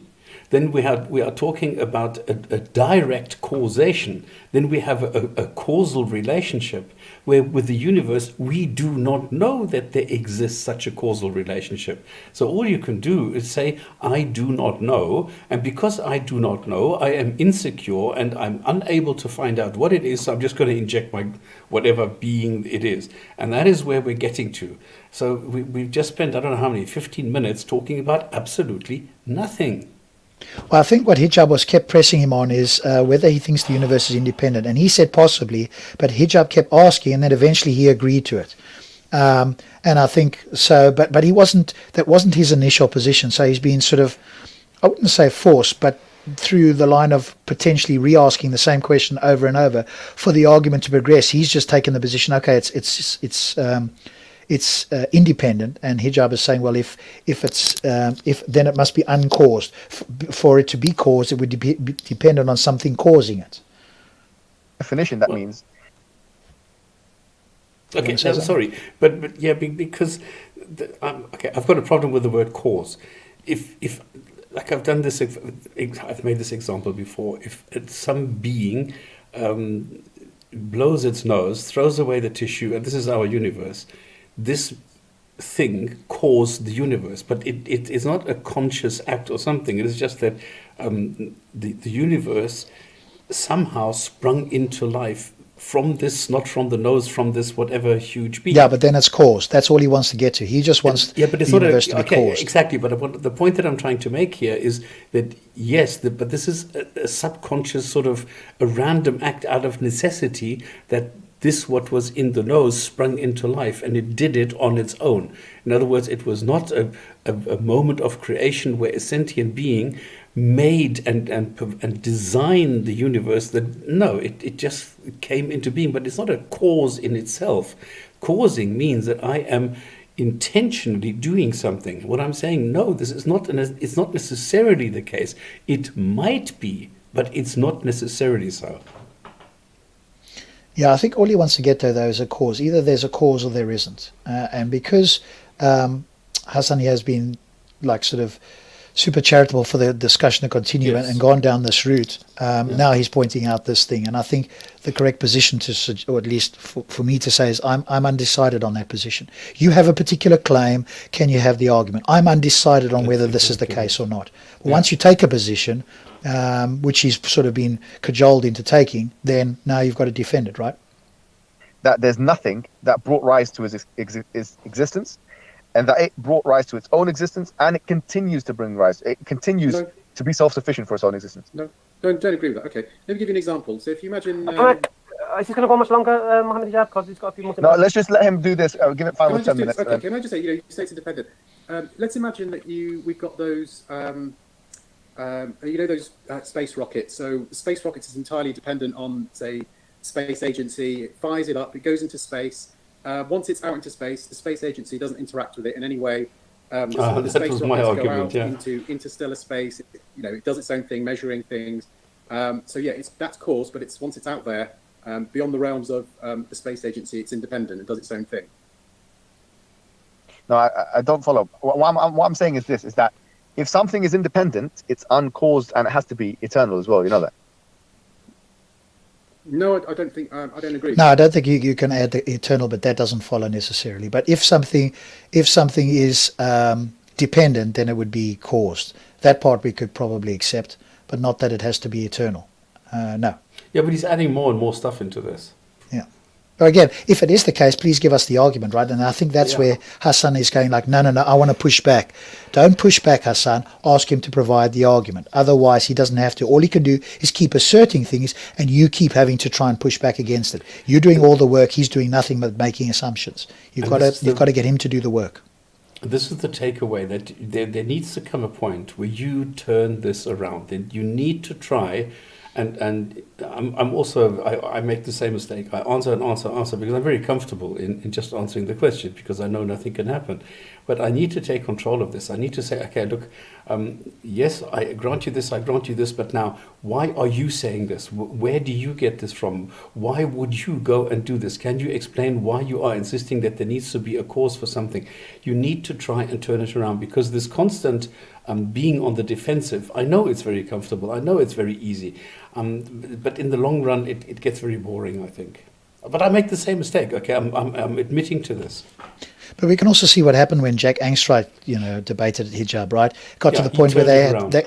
then we are talking about a direct causation. Then we have a causal relationship where with the universe, we do not know that there exists such a causal relationship. So all you can do is say, I do not know. And because I do not know, I am insecure and I'm unable to find out what it is. So I'm just going to inject my whatever being it is. And that is where we're getting to. So we've just spent, I don't know how many, 15 minutes talking about absolutely nothing. Well, I think what Hijab was kept pressing him on is whether he thinks the universe is independent. And he said possibly, but Hijab kept asking, and then eventually he agreed to it. And I think so, but that wasn't his initial position. So he's been sort of, I wouldn't say forced, but through the line of potentially re-asking the same question over and over for the argument to progress. He's just taken the position, okay, it's independent, and Hijab is saying, well, if then it must be uncaused. For it to be caused, it would be dependent on something causing it. Definition, that means. Okay, sorry, but yeah, because I've got a problem with the word cause. If like I've done this, I've made this example before. If some being blows its nose, throws away the tissue, and this is our universe. This thing caused the universe, but it is not a conscious act or something. It is just that the universe somehow sprung into life from this, not from the nose, from this whatever huge being. Yeah, but then it's caused. That's all he wants to get to. He just wants but it's the not universe to be caused. exactly. But the point that I'm trying to make here is that yes, but this is a subconscious sort of a random act out of necessity, that this what was in the nose sprung into life, and it did it on its own. In other words, it was not a moment of creation where a sentient being made and designed the universe. That no, it just came into being, but it's not a cause in itself. Causing means that I am intentionally doing something. What I'm saying, no, this is not. It's not necessarily the case. It might be, but it's not necessarily so. Yeah, I think all he wants to get to, though, is a cause. Either there's a cause or there isn't. And because Hassani has been like sort of super charitable for the discussion to continue, Yes. and gone down this route, now he's pointing out this thing. And I think the correct position to, or at least for me to say, is I'm undecided on that position. You have a particular claim. Can you have the argument? I'm undecided on whether this is the case or not. But once you take a position, which he's sort of been cajoled into taking, then now you've got to defend it, right? That there's nothing that brought rise to his existence, and that it brought rise to its own existence, and it continues to bring rise. It continues to be self-sufficient for its own existence. No, don't agree with that. Okay, let me give you an example. So if you imagine... is this going to go much longer, Mohammed Hijab? Because he's got a few more... No, let's just let him do this. Give it 5 or 10 minutes. Okay, can I just say, you say it's independent. Let's imagine that we've got those... those space rockets. So the space rockets is entirely dependent on, say, space agency. It fires it up. It goes into space. Once it's out into space, the space agency doesn't interact with it in any way. The space was my rockets argument, go out into interstellar space. It does its own thing, measuring things. That's caused, but once it's out there, beyond the realms of the space agency, it's independent. It does its own thing. No, I don't follow. What I'm saying is this: is that if something is independent, it's uncaused, and it has to be eternal as well. You know that? No, I don't think. I don't agree. No, I don't think you can add the eternal, but that doesn't follow necessarily. But if something is dependent, then it would be caused. That part we could probably accept, but not that it has to be eternal. No. Yeah, but he's adding more and more stuff into this. Yeah. But again, if it is the case, please give us the argument, right? And I think that's where Hassan is going like, no, I want to push back. Don't push back, Hassan. Ask him to provide the argument. Otherwise, he doesn't have to. All he can do is keep asserting things, and you keep having to try and push back against it. You're doing all the work. He's doing nothing but making assumptions. You've got to get him to do the work. This is the takeaway, that there needs to come a point where you turn this around. That you need to try. And I'm also, I make the same mistake. I answer because I'm very comfortable in just answering the question, because I know nothing can happen. But I need to take control of this. I need to say, okay, look, yes, I grant you this, but now, why are you saying this? Where do you get this from? Why would you go and do this? Can you explain why you are insisting that there needs to be a cause for something? You need to try and turn it around, because this constant being on the defensive, I know it's very comfortable, I know it's very easy, but in the long run, it gets very boring, I think. But I make the same mistake, okay? I'm admitting to this. But we can also see what happened when Jack Angstreich, debated Hijab, right? Got to the point where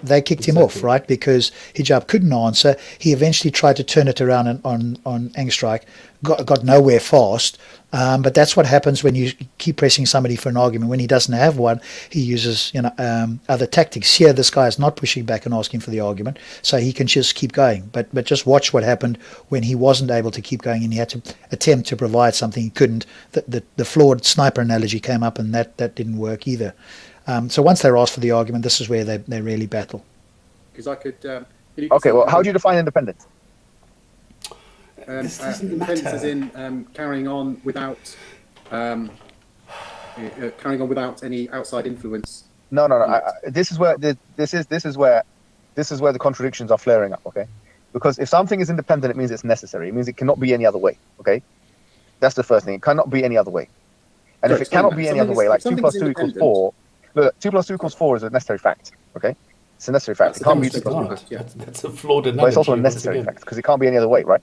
they kicked him off, right? Because Hijab couldn't answer. He eventually tried to turn it around on Angstreich, got nowhere fast. But that's what happens when you keep pressing somebody for an argument. When he doesn't have one, he uses other tactics. Here, this guy is not pushing back and asking for the argument, so he can just keep going. But just watch what happened when he wasn't able to keep going and he had to attempt to provide something he couldn't. The flawed sniper analogy came up, and that didn't work either. So once they're asked for the argument, this is where they really battle. Because I could. Okay, well, how do you define independence? This doesn't independence matter. is in carrying on without any outside influence. No. This is where the contradictions are flaring up. Okay, because if something is independent, it means it's necessary. It means it cannot be any other way. Okay, that's the first thing. It cannot be any other way. And if it cannot be any other way, like 2 + 2 = 4. Look, 2 + 2 = 4 is a necessary fact. Okay, it's a necessary fact. It can't be 2 + 2 = 4. That's a flawed analogy. But it's also a necessary fact, because it can't be any other way, right?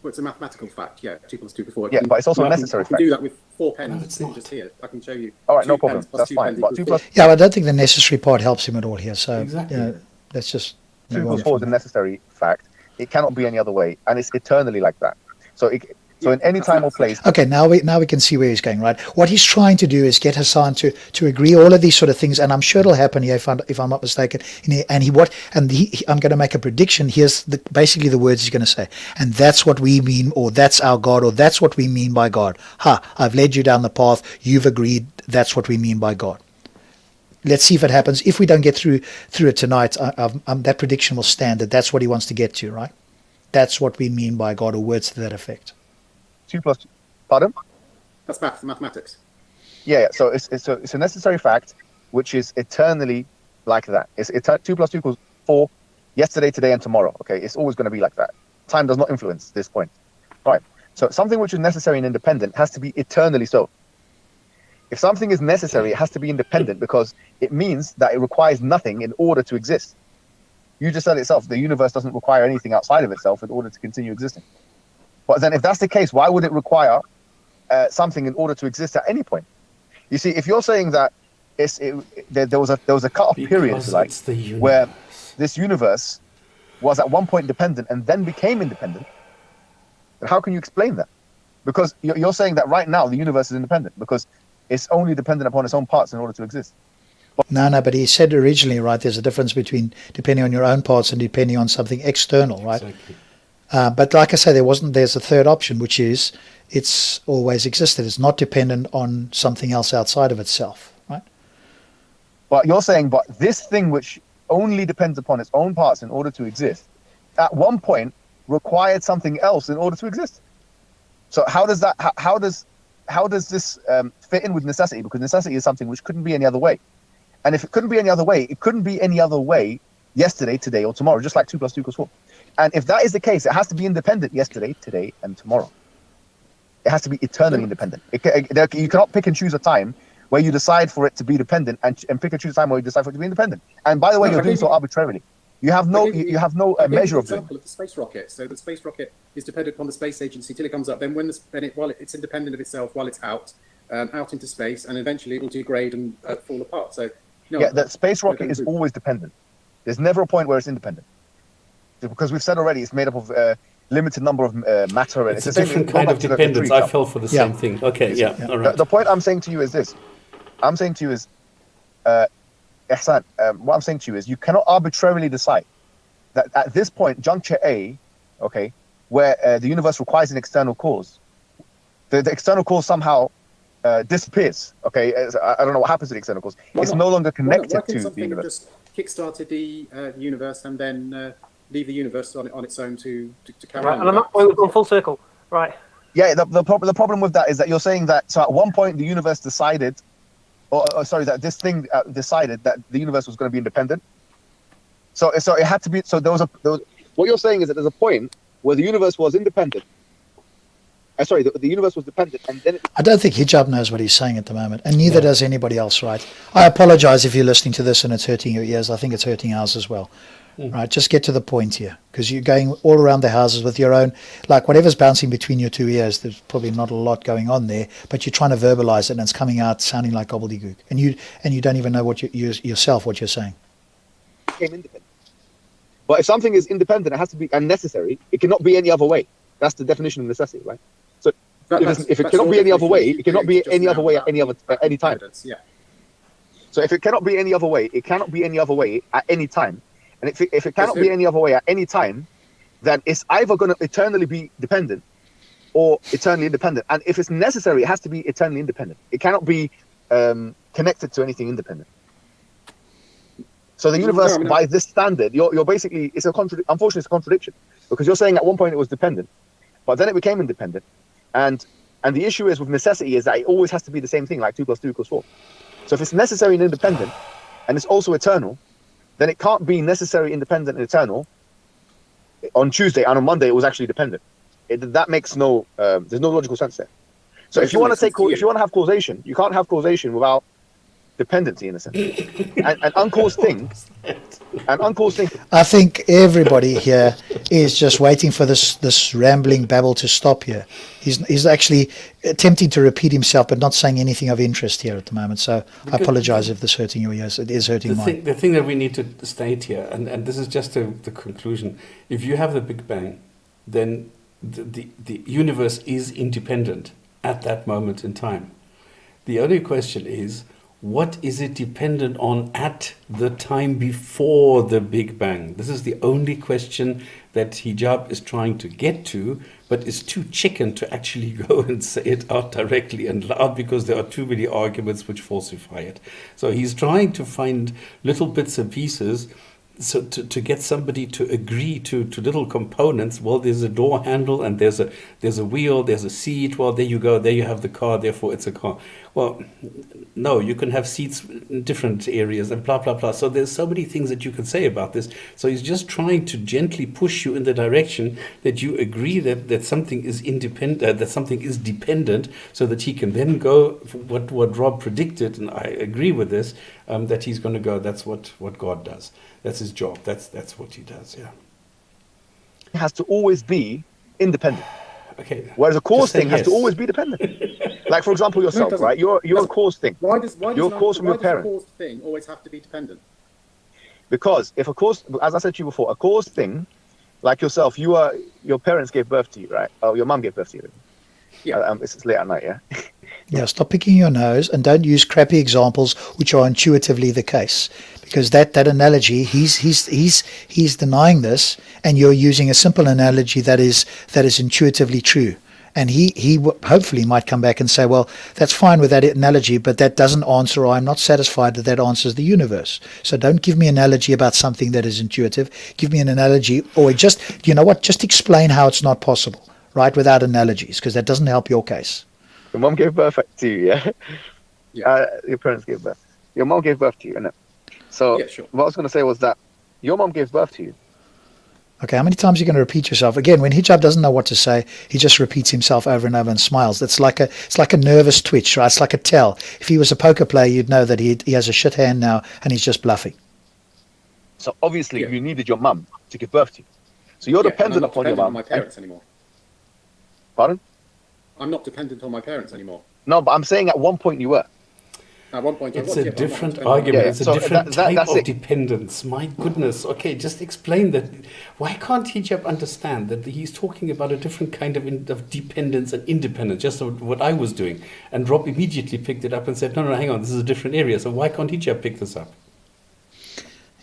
Well, it's a mathematical fact, yeah. 2 plus 2 equals 4. Yeah, but it's also a necessary I can fact. do that with 4 No, pens it's just not. here. I can show you. All right, 2 no problem. pens plus That's 2 fine. pens But equals 2 4. plus Yeah, but I don't think the necessary part helps him at all here. So, Exactly. let's just 2 move equals on 4 from is a that. necessary fact. It cannot be any other way, and it's eternally like that. So in any That's time or maths. place. Okay, now we can see where he's going, right? What he's trying to do is get Hassan to agree all of these sort of things, and I'm sure it'll happen here if I'm not mistaken. I'm going to make a prediction. Here's basically the words he's going to say, and that's what we mean, or that's our God, or that's what we mean by God. I've led you down the path. You've agreed. That's what we mean by God. Let's see if it happens. If we don't get through it tonight, that prediction will stand. That's what he wants to get to, right? That's what we mean by God, or words to that effect. 2 plus 2. Pardon? That's mathematics. Yeah. So it's a necessary fact, which is eternally like that. It's 2 plus 2 equals 4. Yesterday, today, and tomorrow. Okay, it's always going to be like that. Time does not influence this point. Right. So something which is necessary and independent has to be eternally so. If something is necessary, it has to be independent because it means that it requires nothing in order to exist. You just said it itself. The universe doesn't require anything outside of itself in order to continue existing. But then if that's the case, why would it require something in order to exist at any point? You see, if you're saying that there was a cut-off period, if you like, where this universe was at one point dependent and then became independent, then how can you explain that? Because you're saying that right now the universe is independent because it's only dependent upon its own parts in order to exist. No, but he said originally, right, there's a difference between depending on your own parts and depending on something external, right? Exactly. But like I say, there's a third option, which is it's always existed. It's not dependent on something else outside of itself, right? But you're saying, but this thing which only depends upon its own parts in order to exist, at one point required something else in order to exist. So how does that? How does this fit in with necessity? Because necessity is something which couldn't be any other way. And if it couldn't be any other way, it couldn't be any other way yesterday, today, or tomorrow, just like 2 plus 2 equals 4. And if that is the case, it has to be independent yesterday, today, and tomorrow. It has to be eternally independent. You cannot pick and choose a time where you decide for it to be dependent and pick and choose a time where you decide for it to be independent. And by the way, you're doing so arbitrarily. You have no measure of doing. Example of the space rocket. So the space rocket is dependent upon the space agency till it comes up. Then while it's independent of itself while it's out into space, and eventually it will degrade and fall apart. So the space rocket is always dependent. There's never a point where it's independent, because we've said already it's made up of limited number of matter, and It's a different kind of dependence. I fell for the same thing. Okay, all right. The point I'm saying to you is this. I'm saying to you is, Ihsan, what I'm saying to you is you cannot arbitrarily decide that at this point, juncture A, okay, where the universe requires an external cause, the external cause somehow disappears. Okay, I don't know what happens to the external cause. It's no longer connected to the universe. Just kickstarted the universe and then leave the universe on its own to carry on. And I'm not going full circle, right? Yeah, the problem with that is that you're saying that so at one point the universe decided, that this thing decided that the universe was going to be independent. So it had to be. So there was what you're saying is that there's a point where the universe was independent. The universe was dependent, and then I don't think Hijab knows what he's saying at the moment, and neither does anybody else, right? I apologize if you're listening to this and it's hurting your ears. I think it's hurting ours as well. Right, just get to the point here, because you're going all around the houses with your own, like whatever's bouncing between your two ears, there's probably not a lot going on there, but you're trying to verbalize it and it's coming out sounding like gobbledygook, and you don't even know what yourself what you're saying. Became independent. But if something is independent, it has to be unnecessary. It cannot be any other way. That's the definition of necessity, right? So if it cannot be any other way, it cannot be any other way at any time. Yeah. So if it cannot be any other way, it cannot be any other way at any time. And if it cannot be any other way at any time, then it's either going to eternally be dependent or eternally independent. And if it's necessary, it has to be eternally independent. It cannot be connected to anything independent. So the universe, by this standard, you're basically, unfortunately, it's a contradiction, because you're saying at one point it was dependent, but then it became independent. And the issue is with necessity is that it always has to be the same thing, like 2 plus 2 equals 4. So if it's necessary and independent, and it's also eternal, then it can't be necessary, independent, and eternal. On Tuesday and on Monday, it was actually dependent. That makes no, there's no logical sense there. So if you want to have causation, you can't have causation without dependency in a sense. An uncaused thing, I think everybody here is just waiting for this rambling babble to stop here. He's actually attempting to repeat himself, but not saying anything of interest here at the moment. So I apologize if this is hurting your ears. It is hurting mine. The thing that we need to state here, and this is just the conclusion, if you have the Big Bang, then the universe is independent at that moment in time. The only question is, what is it dependent on at the time before the Big Bang? This is the only question that hijab is trying to get to, but is too chicken to actually go and say it out directly and loud because there are too many arguments which falsify it. So he's trying to find little bits and pieces so to get somebody to agree to little components. Well, there's a door handle and there's a wheel, there's a seat. Well, there you go. There you have the car. Therefore, it's a car. Well, no, you can have seats in different areas and blah, blah, blah. So there's so many things that you can say about this. So he's just trying to gently push you in the direction that you agree that something is independent, that something is dependent, so that he can then go what Rob predicted, and I agree with this, that he's going to go, that's what God does. That's his job. That's what he does, yeah. It has to always be independent. Okay. Whereas a cause thing has yes. to always be dependent. Like, for example, yourself, right? You're a cause thing. Why does You're a cause from your parents. a caused thing always have to be dependent? Because if a cause, as I said to you before, a cause thing, like yourself, your parents gave birth to you, right? Oh, your mum gave birth to you. Yeah. It's late at night, yeah? Yeah, stop picking your nose and don't use crappy examples which are intuitively the case. Because that analogy, he's denying this, and you're using a simple analogy that is intuitively true. And he hopefully might come back and say, well, that's fine with that analogy, but that doesn't answer, or I'm not satisfied that answers the universe. So don't give me an analogy about something that is intuitive. Give me an analogy, or just, you know what, just explain how it's not possible, right, without analogies, because that doesn't help your case. Your mum gave birth to you, yeah? Yeah. Your parents gave birth. Your mum gave birth to you, innit? So Yeah, sure. what I was going to say was that your mum gave birth to you. Okay, how many times are you going to repeat yourself? Again, when hijab doesn't know what to say, he just repeats himself over and over and smiles. It's like a nervous twitch, right? It's like a tell. If he was a poker player, you'd know that he has a shit hand now and he's just bluffing. So obviously you needed your mum to give birth to you. So you're dependent upon your mum. I'm not dependent on my parents anymore. Pardon? I'm not dependent on my parents anymore. No, but I'm saying at one point you were. At one point, It's I was, a but I'm not different dependent on my argument. Yeah, It's a so different type that's of it. dependence. My goodness. Okay, just explain that. Why can't hijab understand that he's talking about a different kind of dependence and independence, just what I was doing? And Rob immediately picked it up and said, no, hang on, this is a different area. So why can't hijab pick this up?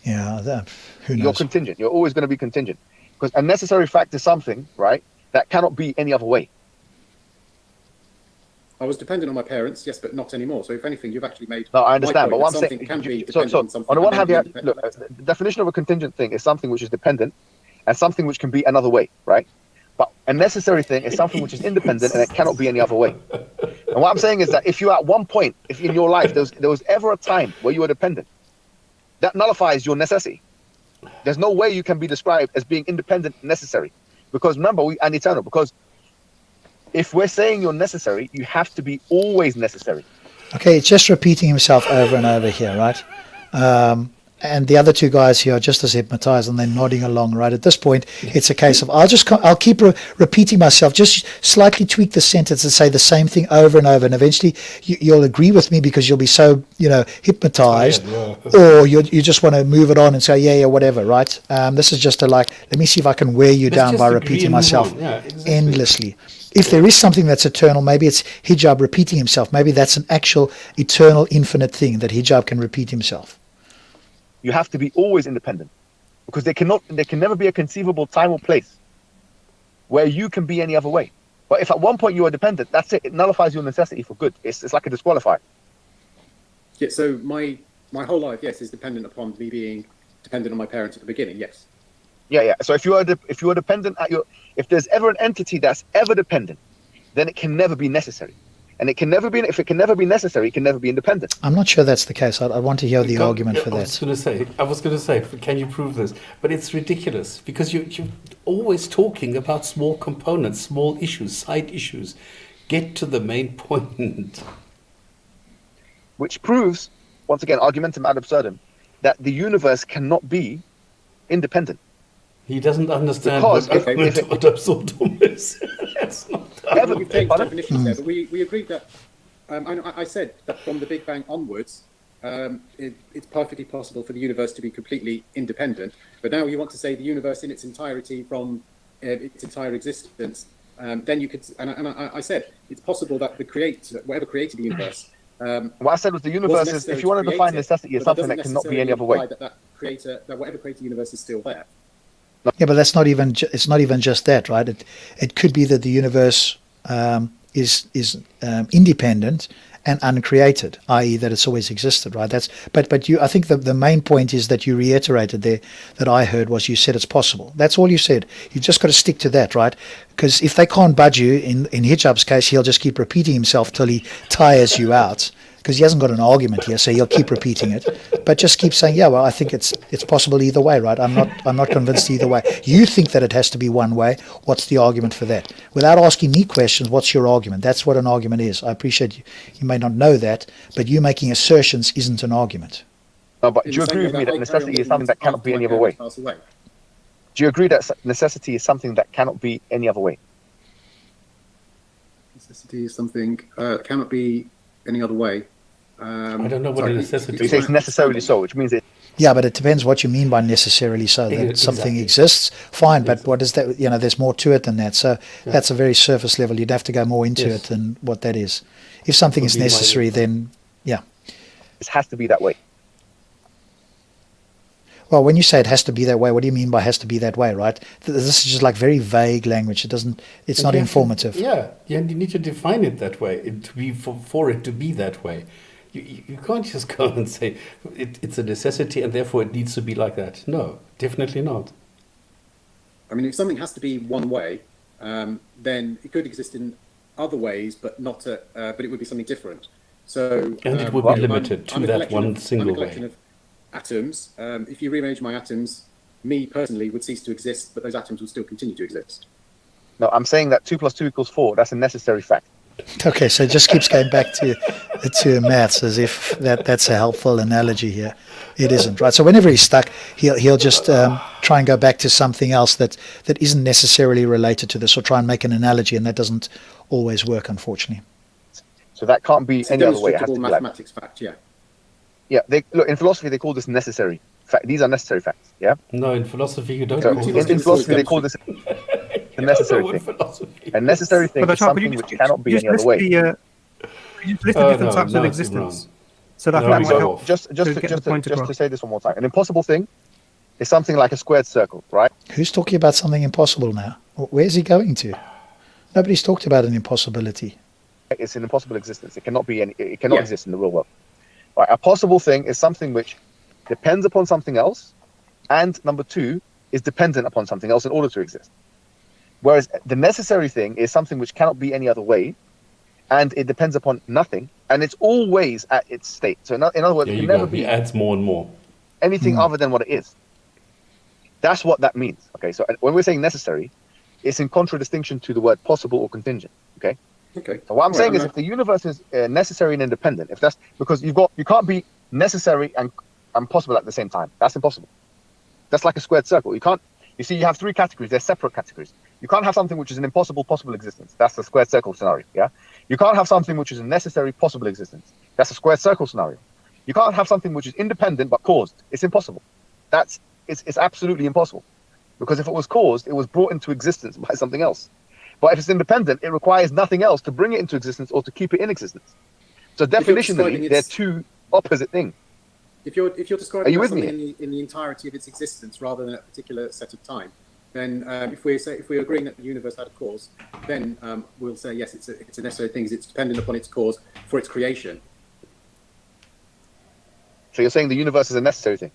Yeah, who knows? You're contingent. You're always going to be contingent. Because a necessary fact is something, right, that cannot be any other way. I was dependent on my parents, yes, but not anymore. So if anything, you've actually made. No, I understand, my but point what that I'm something saying, can be so dependent on something. on the one and hand, then you be have, look, independent. the definition of a contingent thing is something which is dependent and something which can be another way, right? But a necessary thing is something which is independent and it cannot be any other way. And what I'm saying is that if you're at one point, if in your life there was ever a time where you were dependent, that nullifies your necessity. There's no way you can be described as being independent and necessary. Because remember, and eternal, because if we're saying you're necessary, you have to be always necessary. Okay, it's just repeating himself over and over here, right? And the other two guys here are just as hypnotized and they're nodding along, right? At this point, it's a case of I'll keep repeating myself, just slightly tweak the sentence and say the same thing over and over, and eventually you'll agree with me because you'll be so hypnotized, or you just want to move it on and say yeah whatever, right? This is just let me see if I can wear you down by repeating myself endlessly. If there is something that's eternal, maybe it's hijab repeating himself. Maybe that's an actual eternal, infinite thing that hijab can repeat himself. You have to be always independent, because there can never be a conceivable time or place where you can be any other way. But if at one point you are dependent, that's it. It nullifies your necessity for good. It's like a disqualifier. Yeah, so my whole life, yes, is dependent upon me being dependent on my parents at the beginning, yes. Yeah. So if you are dependent if there's ever an entity that's ever dependent, then it can never be necessary. And if it can never be necessary, it can never be independent. I'm not sure that's the case. I want to hear the argument for that. I was going to say, can you prove this? But it's ridiculous because you're always talking about small components, small issues, side issues. Get to the main point. Which proves once again, argumentum ad absurdum, that the universe cannot be independent. He doesn't understand Because what if argument ad absurdum is. That's not Ever- We've changed Pardon? definitions there, but we agreed that I said that from the Big Bang onwards, it's perfectly possible for the universe to be completely independent. But now you want to say the universe in its entirety from its entire existence. Then you could, and I said it's possible that whatever created the universe. what I said was the universe is, if you want to define necessity as something that cannot be any other way. That whatever created the universe is still there. Yeah, but that's not even. It's not even just that, right? It could be that the universe is independent and uncreated, i.e., that it's always existed, right? But you. I think the main point is that you reiterated there that I heard was you said it's possible. That's all you said. You've just got to stick to that, right? Because if they can't budge you, in Hijab's case, he'll just keep repeating himself till he tires you out. Because he hasn't got an argument here, so he'll keep repeating it, but just keep saying, "Yeah, well, I think it's possible either way, right? I'm not convinced either way. You think that it has to be one way. What's the argument for that? Without asking me questions, what's your argument? That's what an argument is. I appreciate you may not know that, but you making assertions isn't an argument. No, but do you agree with me that necessity is something that cannot be any other way? Do you agree that necessity is something that cannot be any other way? Necessity is something cannot be any other way. I don't know what a necessity You say it's necessarily so, which means it. Yeah, but it depends what you mean by necessarily so. That Exactly. something exists, fine, but what is that? There's more to it than that. So that's a very surface level. You'd have to go more into it than what that is. If something is necessary, then yeah. It has to be that way. Well, when you say it has to be that way, what do you mean by has to be that way, right? This is just like very vague language. It's not informative. You need to define it that way. To be for it to be that way. You can't just go and say it's a necessity and therefore it needs to be like that. No, definitely not. I mean, if something has to be one way, then it could exist in other ways, but not. But it would be something different. So And it would be limited to that one single way. Of atoms. If you rearrange my atoms, me personally would cease to exist, but those atoms will still continue to exist. No, I'm saying that 2 + 2 = 4. That's a necessary fact. Okay, so it just keeps going back to maths as if that's a helpful analogy here. It isn't, right? So whenever he's stuck, he'll just try and go back to something else that isn't necessarily related to this, or try and make an analogy, and that doesn't always work, unfortunately. So that can't be any other way. It has to be mathematics fact, yeah. Yeah, look, in philosophy they call this necessary fact. These are necessary facts. Yeah. No, in philosophy you don't. So call in philosophy they call this a necessary thing. A necessary thing is something which cannot be any other way. You just list the different types of existence, so that might help. Just to say this one more time, an impossible thing is something like a squared circle, right? Who's talking about something impossible now? Where's he going to? Nobody's talked about an impossibility. It's an impossible existence. It cannot be it cannot exist in the real world. Right? A possible thing is something which depends upon something else, and number 2 is dependent upon something else in order to exist. Whereas the necessary thing is something which cannot be any other way, and it depends upon nothing, and it's always at its state. So in other words, it can never be adds more and more anything other than what it is. That's what that means. Okay, so when we're saying necessary, it's in contradistinction to the word possible or contingent. Okay. Okay. So what I'm saying is, if the universe is necessary and independent, if that's because you can't be necessary and possible at the same time. That's impossible. That's like a squared circle. You see, you have 3 categories. They're separate categories. You can't have something which is an impossible possible existence. That's the squared circle scenario. Yeah. You can't have something which is a necessary possible existence. That's a squared circle scenario. You can't have something which is independent but caused. It's impossible. It's absolutely impossible, because if it was caused, it was brought into existence by something else. But if it's independent, it requires nothing else to bring it into existence or to keep it in existence. So definitionally, they're 2 opposite things. If you're describing something in the entirety of its existence rather than a particular set of time, then if we're agreeing that the universe had a cause, then we'll say yes, it's a necessary thing. It's dependent upon its cause for its creation. So you're saying the universe is a necessary thing?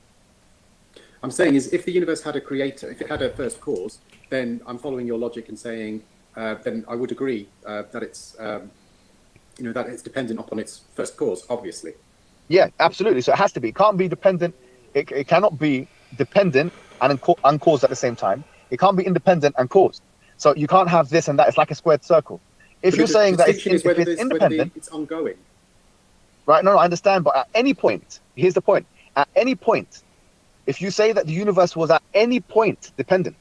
I'm saying is, if the universe had a creator, if it had a first cause, then I'm following your logic and saying then I would agree that it's that it's dependent upon its first cause, obviously. Yeah, absolutely. So it has to be. It can't be dependent. It cannot be dependent and uncaused at the same time. It can't be independent and caused. So you can't have this and that. It's like a squared circle. If you're saying that if it's independent, it's ongoing. right? No, I understand. But at any point, here's the point. At any point, if you say that the universe was at any point dependent,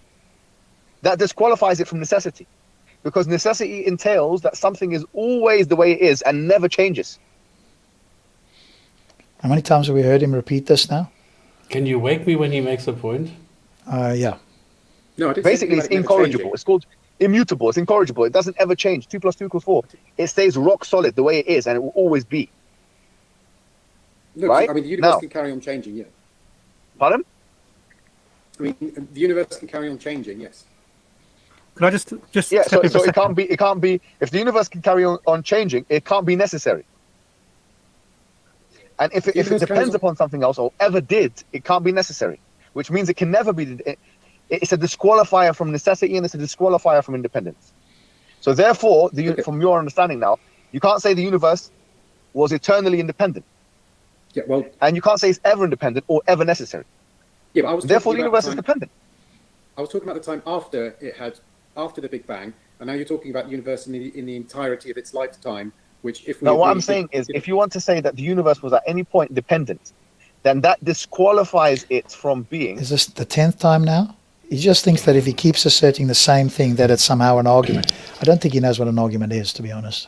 that disqualifies it from necessity. Because necessity entails that something is always the way it is and never changes. How many times have we heard him repeat this now? Can you wake me when he makes a point? Yeah. No, I didn't Basically, say it's anything about it never incorrigible. changing. It's called immutable. It's incorrigible. It doesn't ever change. 2 + 2 = 4. It stays rock solid the way it is, and it will always be. No, Right? I mean, the universe Now- can carry on changing, yeah. Pardon? I mean, the universe can carry on changing, yes. Could I just Yeah. step in for So a it can't second? be. It can't be. If the universe can carry on changing, it can't be necessary. And if it universe carries depends on- upon something else or ever did, it can't be necessary, which means it can never be. It's a disqualifier from necessity and it's a disqualifier from independence. So therefore, Okay. from your understanding now, you can't say the universe was eternally independent, Yeah, well, and you can't say it's ever independent or ever necessary. yeah, but I was Therefore, the talking about universe the is time, dependent. I was talking about the time after the Big Bang, and now you're talking about the universe in the entirety of its lifetime, which if we Now, what agree I'm saying is, if you want to say that the universe was at any point dependent, then that disqualifies it from being. Is this the 10th time now? He just thinks that if he keeps asserting the same thing, that it's somehow an argument. I don't think he knows what an argument is, to be honest.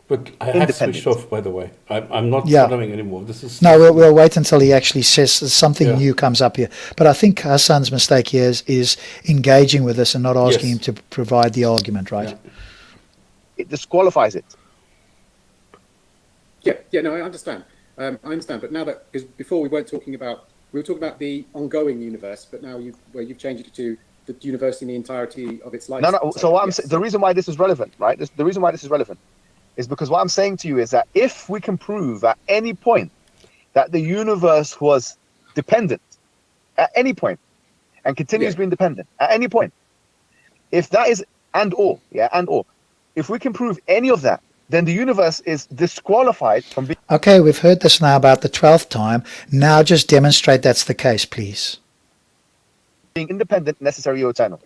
But I have Independent. switched off, by the way. I'm not Yeah. following anymore. This is No, we'll wait until he actually says something Yeah. new comes up here. But I think Hassan's mistake here is engaging with us and not asking Yes. him to provide the argument, right? Yeah. It disqualifies it. Yeah, no, I understand. But now that, because before we were talking about the ongoing universe, but now you've changed it to the universe in the entirety of its life. No. So the reason why this is relevant, right? The reason why this is relevant is because what I'm saying to you is that if we can prove at any point that the universe was dependent at any point and continues being dependent at any point, if that is if we can prove any of that, then the universe is disqualified from being Okay, we've heard this now about the 12th time. Now just demonstrate that's the case, please. independent, necessary, or eternal.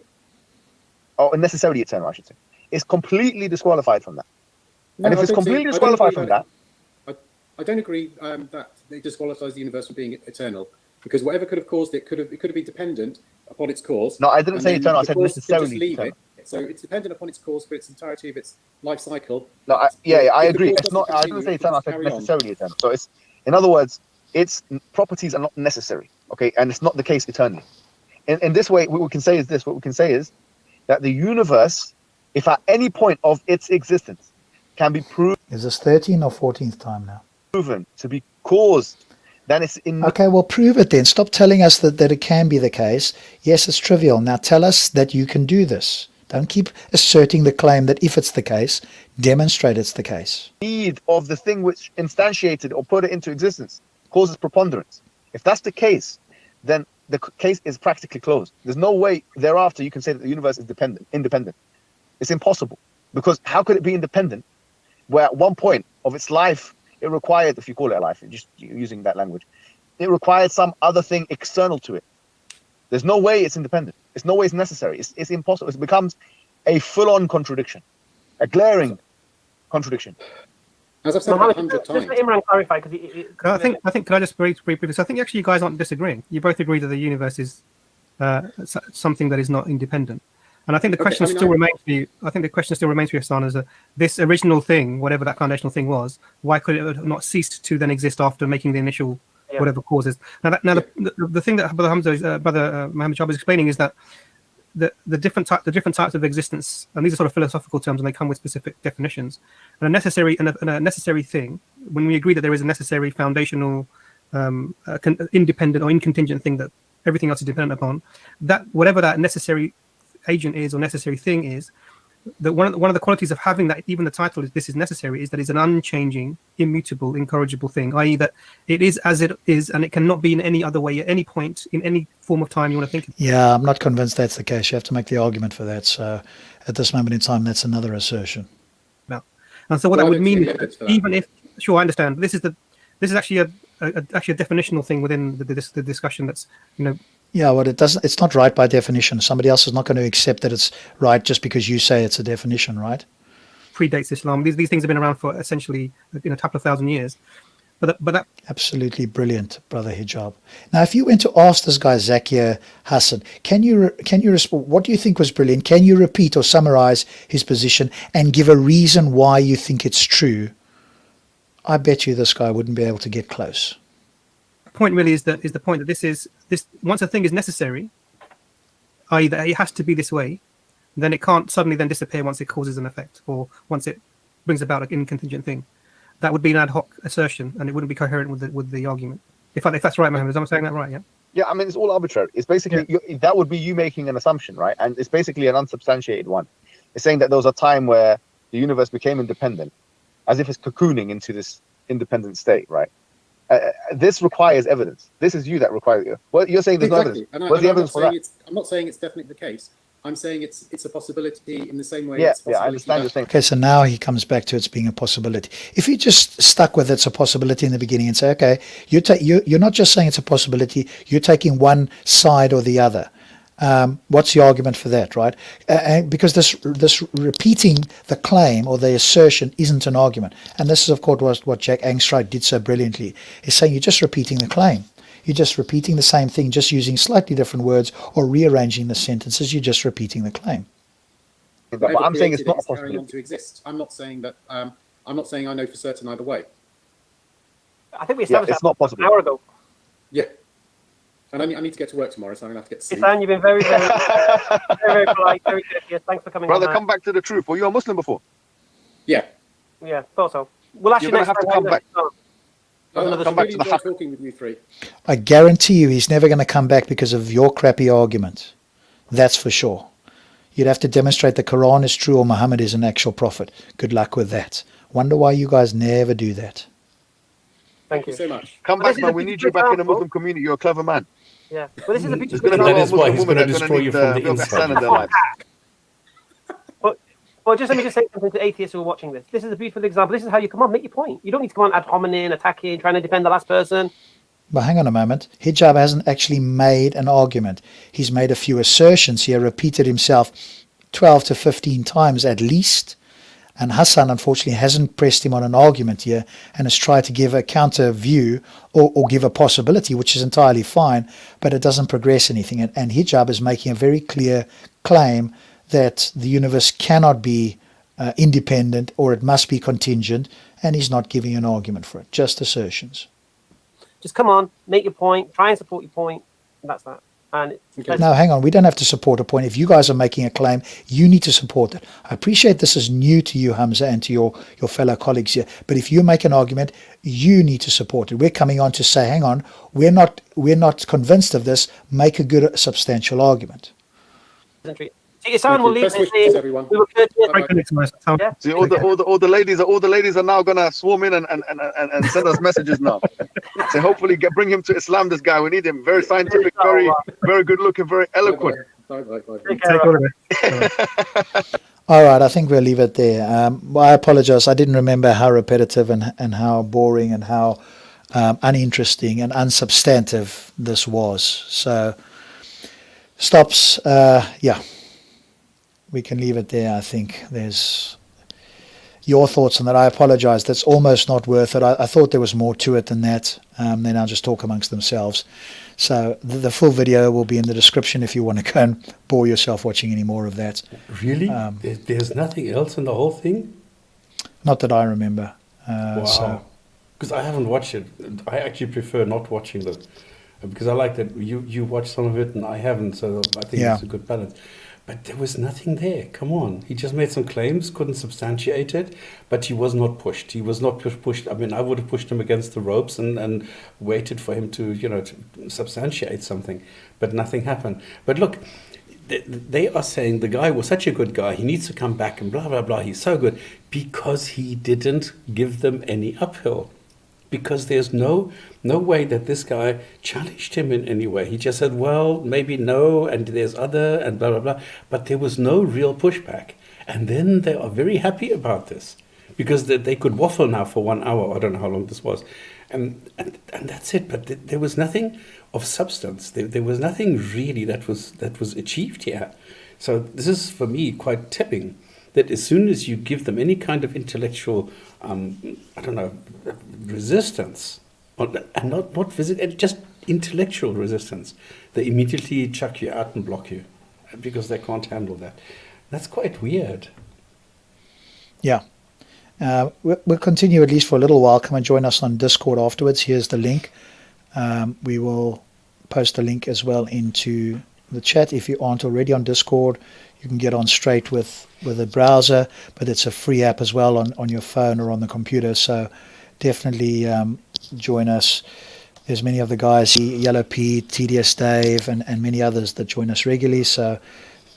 Or necessarily eternal, I should say. It's completely disqualified from that. And if it's completely disqualified from that, I don't agree that it disqualifies the universe from being eternal, because whatever could have caused it could have been dependent upon its cause. no, I didn't and say then eternal, I the said cause could just necessarily leave eternal. it. So it's dependent upon its cause for its entirety of its life cycle. No, I If the agree. cause It's not. doesn't I continue, didn't say it eternal. I can said carry on. necessarily eternal. So it's, in other words, its properties are not necessary. Okay, and it's not the case eternally. In this way, what we can say is this. What we can say is that the universe, if at any point of its existence, can be Is this 13th or 14th time now? proven to be caused, then it's in. Okay, well, prove it then. Stop telling us that it can be the case. Yes, it's trivial. Now tell us that you can do this. Don't keep asserting the claim that if it's the case, demonstrate it's the case. Need of the thing which instantiated or put it into existence causes preponderance. If that's the case, then the case is practically closed. There's no way thereafter you can say that the universe is independent. It's impossible, because how could it be independent where at one point of its life it required, if you call it a life, just using that language, it required some other thing external to it. There's no way it's independent. It's no way it's necessary. It's impossible. It becomes a full-on contradiction, a glaring contradiction. As I've said about 100 Just let times. Imran clarify, because I think, can I just briefly? So I think actually you guys aren't disagreeing. You both agree that the universe is something that is not independent. And I think the question still remains for you. I think the question still remains for you, Hassan, is that this original thing, whatever that foundational thing was, why could it have not ceased to then exist after making the initial whatever causes? Now, the thing that Brother Mohammed Shah is explaining is that the different types of existence, and these are sort of philosophical terms, and they come with specific definitions. And a necessary thing, when we agree that there is a necessary foundational, independent or incontingent thing that everything else is dependent upon, that whatever that necessary agent is or necessary thing is, that one of the qualities of having that, even the title is "This is necessary," is that it's an unchanging, immutable, incorrigible thing, i.e. that it is as it is and it cannot be in any other way at any point in any form of time you want to think of. Yeah, I'm not convinced that's the case. You have to make the argument for that. So at this moment in time, that's another assertion. No. And so what that would mean, even if, sure, I understand. This is actually a definitional thing within the discussion. That's Yeah, well, it's not right by definition. Somebody else is not going to accept that it's right just because you say it's a definition, right? predates Islam. These things have been around for essentially a couple of thousand years. but that Absolutely brilliant, Brother Hijab. Now, if you went to ask this guy, Zakir Hassan, can you respond? What do you think was brilliant? Can you repeat or summarize his position and give a reason why you think it's true? I bet you this guy wouldn't be able to get close. point really is the point that this once a thing is necessary, i.e. that it has to be this way, then it can't suddenly then disappear once it causes an effect or once it brings about an incontingent thing. That would be an ad hoc assertion, and it wouldn't be coherent with the argument. If that's right, Mohammed, am I saying that right? Yeah. Yeah, I mean, it's all arbitrary. It's basically that would be you making an assumption, right? And it's basically an unsubstantiated one. It's saying that there was a time where the universe became independent, as if it's cocooning into this independent state, right? This requires evidence. This is you that requires it. Well, you're saying there's no evidence. What's the evidence for that? I'm not saying it's definitely the case. I'm saying it's a possibility in the same way. Yeah, I understand your thing. Okay, so now he comes back to it's being a possibility. If you just stuck with it's a possibility in the beginning and say, okay, you're not just saying it's a possibility, you're taking one side or the other. What's the argument for that, right? Because this repeating the claim or the assertion isn't an argument. And this is, of course, what Jack Angstreich did so brilliantly. He's saying you're just repeating the claim. You're just repeating the same thing, just using slightly different words or rearranging the sentences. You're just repeating the claim. But I'm saying it's not a carrying on possibility. to exist. I'm not saying that. I'm not saying I know for certain either way. I think we Yeah, established it's that not possible. an hour ago. Yeah. And I need to get to work tomorrow, so I'm going to have to get to sleep. Isan, you've been very, very polite, very courteous. Thanks for coming Brother, on. come back to the truth. Were you a Muslim before? Yeah. Yeah, thought so. We'll ask You're you gonna next have to time. come back. I've come back really to the enjoyed haq. talking with you three. I guarantee you he's never going to come back because of your crappy argument. That's for sure. You'd have to demonstrate the Quran is true or Muhammad is an actual prophet. Good luck with that. Wonder why you guys never do that. Thank you. so much. Come But back, this is man. a We need beautiful you back in the example. Muslim community. You're a clever man. Yeah. Well, this is a There's beautiful going to be a That lot is of why Muslim he's women gonna that are destroy going you to from need the a bit of inside. Ihsan in their lives. Well, just let me just say something to atheists who are watching this. This is a beautiful example. This is how you come on, make your point. You don't need to come on ad hominem, attacking, trying to defend the last person. But hang on a moment. Hijab hasn't actually made an argument. He's made a few assertions here, repeated himself 12 to 15 times at least. And Hassan, unfortunately, hasn't pressed him on an argument here and has tried to give a counter view or give a possibility, which is entirely fine, but it doesn't progress anything. And Hijab is making a very clear claim that the universe cannot be independent or it must be contingent, and he's not giving an argument for it, just assertions. Just come on, make your point, try and support your point, and that's that. And Now, hang on. We don't have to support a point. If you guys are making a claim, you need to support it. I appreciate this is new to you, Hamza, and to your fellow colleagues here. But if you make an argument, you need to support it. We're coming on to say, hang on, we're not convinced of this. Make a good, substantial argument. See, Isan will leave Best and wishes, say, everyone. we were courteous. Bye-bye. Yeah. See, all the ladies are now gonna swarm in and send us messages now. So hopefully bring him to Islam. This guy, we need him. Very scientific, very good looking, very eloquent. Bye-bye. Take care, All right, I think we'll leave it there. I apologize. I didn't remember how repetitive and how boring and how uninteresting and unsubstantive this was. So, stops. Yeah, we can leave it there. I think there's your thoughts on that. I apologize. That's almost not worth it. I thought there was more to it than that. They now just talk amongst themselves. So the full video will be in the description if you want to go and bore yourself watching any more of that. Really? There's nothing else in the whole thing? Not that I remember. Wow. So Because I haven't watched it. I actually prefer not watching that. Because I like that you watch some of it and I haven't. So I think Yeah. it's a good balance. But there was nothing there. Come on. He just made some claims, couldn't substantiate it, but he was not pushed. He was not pushed. I mean, I would have pushed him against the ropes and waited for him to, to substantiate something, but nothing happened. But look, they are saying the guy was such a good guy, he needs to come back and blah, blah, blah. He's so good because he didn't give them any uphill. Because there's no way that this guy challenged him in any way. He just said, well, maybe no, and there's other, and blah, blah, blah. But there was no real pushback. And then they are very happy about this. Because they could waffle now for 1 hour. I don't know how long this was. And that's it. But there was nothing of substance. There was nothing really that was achieved here. So this is, for me, quite telling. That as soon as you give them any kind of intellectual I don't know, resistance, and not physical, just intellectual resistance, they immediately chuck you out and block you because they can't handle that. That's quite weird. Yeah. We'll continue at least for a little while. Come and join us on Discord afterwards. Here's the link. We will post the link as well into the chat. If you aren't already on Discord, you can get on straight with a browser, but it's a free app as well on your phone or on the computer. So definitely join us. There's many of the guys, Yellow Pete, TDS Dave, and many others that join us regularly. So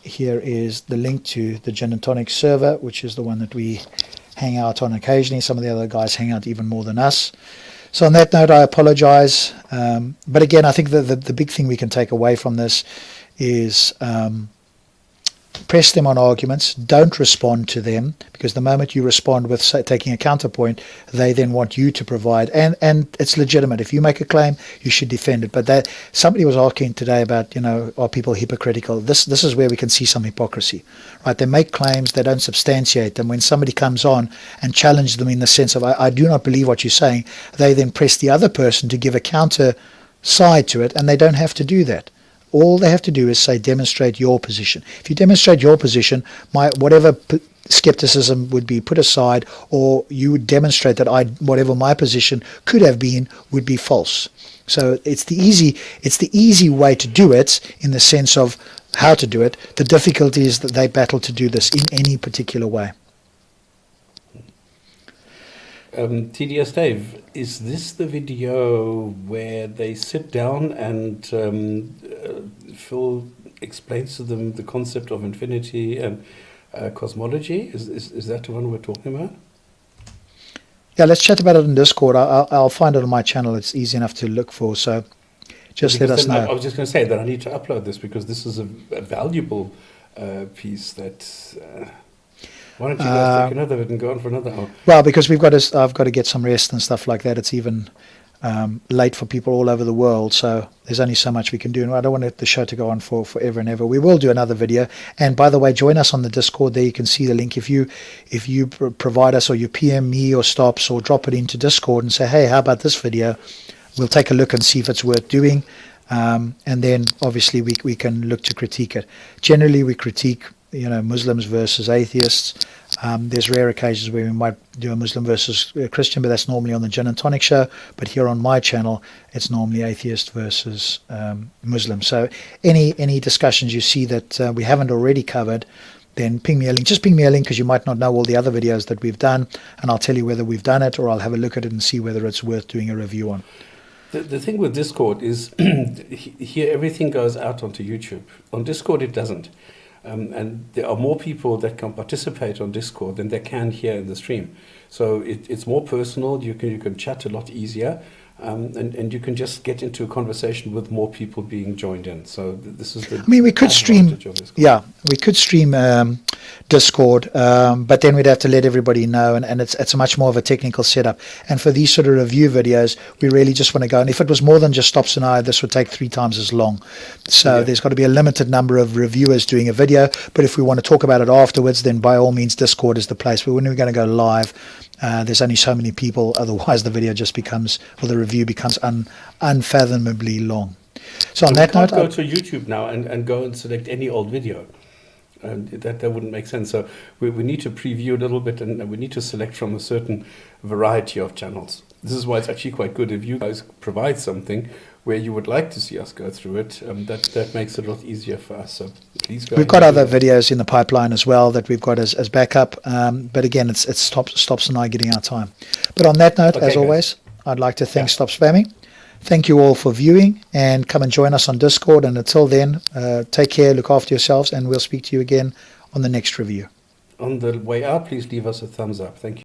here is the link to the Gin and Tonic server, which is the one that we hang out on occasionally. Some of the other guys hang out even more than us. So on that note, I apologize. But again, I think the big thing we can take away from this is press them on arguments. Don't respond to them, because the moment you respond with taking a counterpoint, they then want you to provide. And it's legitimate. If you make a claim, you should defend it. But somebody was asking today about, are people hypocritical? This is where we can see some hypocrisy, right? They make claims, they don't substantiate them. When somebody comes on and challenges them in the sense of, I do not believe what you're saying, they then press the other person to give a counter side to it, and they don't have to do that. All they have to do is say, demonstrate your position. If you demonstrate your position, whatever skepticism would be put aside, or you would demonstrate that whatever my position could have been would be false. So it's the easy way to do it, in the sense of how to do it. The difficulty is that they battle to do this in any particular way. TDS Dave, is this the video where they sit down and Phil explains to them the concept of infinity and cosmology? Is that the one we're talking about? Yeah, let's chat about it in Discord. I'll find it on my channel. It's easy enough to look for. So just let us know. I was just going to say that I need to upload this, because this is a valuable piece that... why don't you guys take another of it and go on for another hour? Well, because I've got to get some rest and stuff like that. It's even late for people all over the world, so there's only so much we can do. And I don't want the show to go on for forever and ever. We will do another video. And by the way, join us on the Discord. There you can see the link. If you provide us, or you PM me or Stops, or drop it into Discord and say, hey, how about this video? We'll take a look and see if it's worth doing. And then obviously we can look to critique it. Generally, we critique Muslims versus atheists. There's rare occasions where we might do a Muslim versus a Christian, but that's normally on the Gin and Tonic show. But here on my channel, it's normally atheist versus Muslim. So any discussions you see that we haven't already covered, then ping me a link. Just ping me a link, because you might not know all the other videos that we've done, and I'll tell you whether we've done it, or I'll have a look at it and see whether it's worth doing a review on. The thing with Discord is here everything goes out onto YouTube. On Discord it doesn't. And there are more people that can participate on Discord than they can here in the stream. So it's more personal. You can chat a lot easier, and you can just get into a conversation with more people being joined in. So this is the we could stream. Yeah, we could stream Discord, but then we'd have to let everybody know, and it's a much more of a technical setup. And for these sort of review videos, we really just want to go. And if it was more than just Stops and I, this would take 3 times as long. So there's got to be a limited number of reviewers doing a video. But if we want to talk about it afterwards, then by all means, Discord is the place. But when we're going to go live, there's only so many people. Otherwise, the video just becomes, or the review becomes unfathomably long. So on that note, go to YouTube now and go and select any old video. That wouldn't make sense. So we need to preview a little bit, and we need to select from a certain variety of channels. This is why it's actually quite good if you guys provide something where you would like to see us go through it. That makes it a lot easier for us. So please go. We've got other videos in the pipeline as well that we've got as backup. But again, it's Stops and I getting our time. But on that note, as always, I'd like to thank Stop Spamming. Thank you all for viewing, and come and join us on Discord. And until then, take care, look after yourselves, and we'll speak to you again on the next review. On the way out, please leave us a thumbs up. Thank you.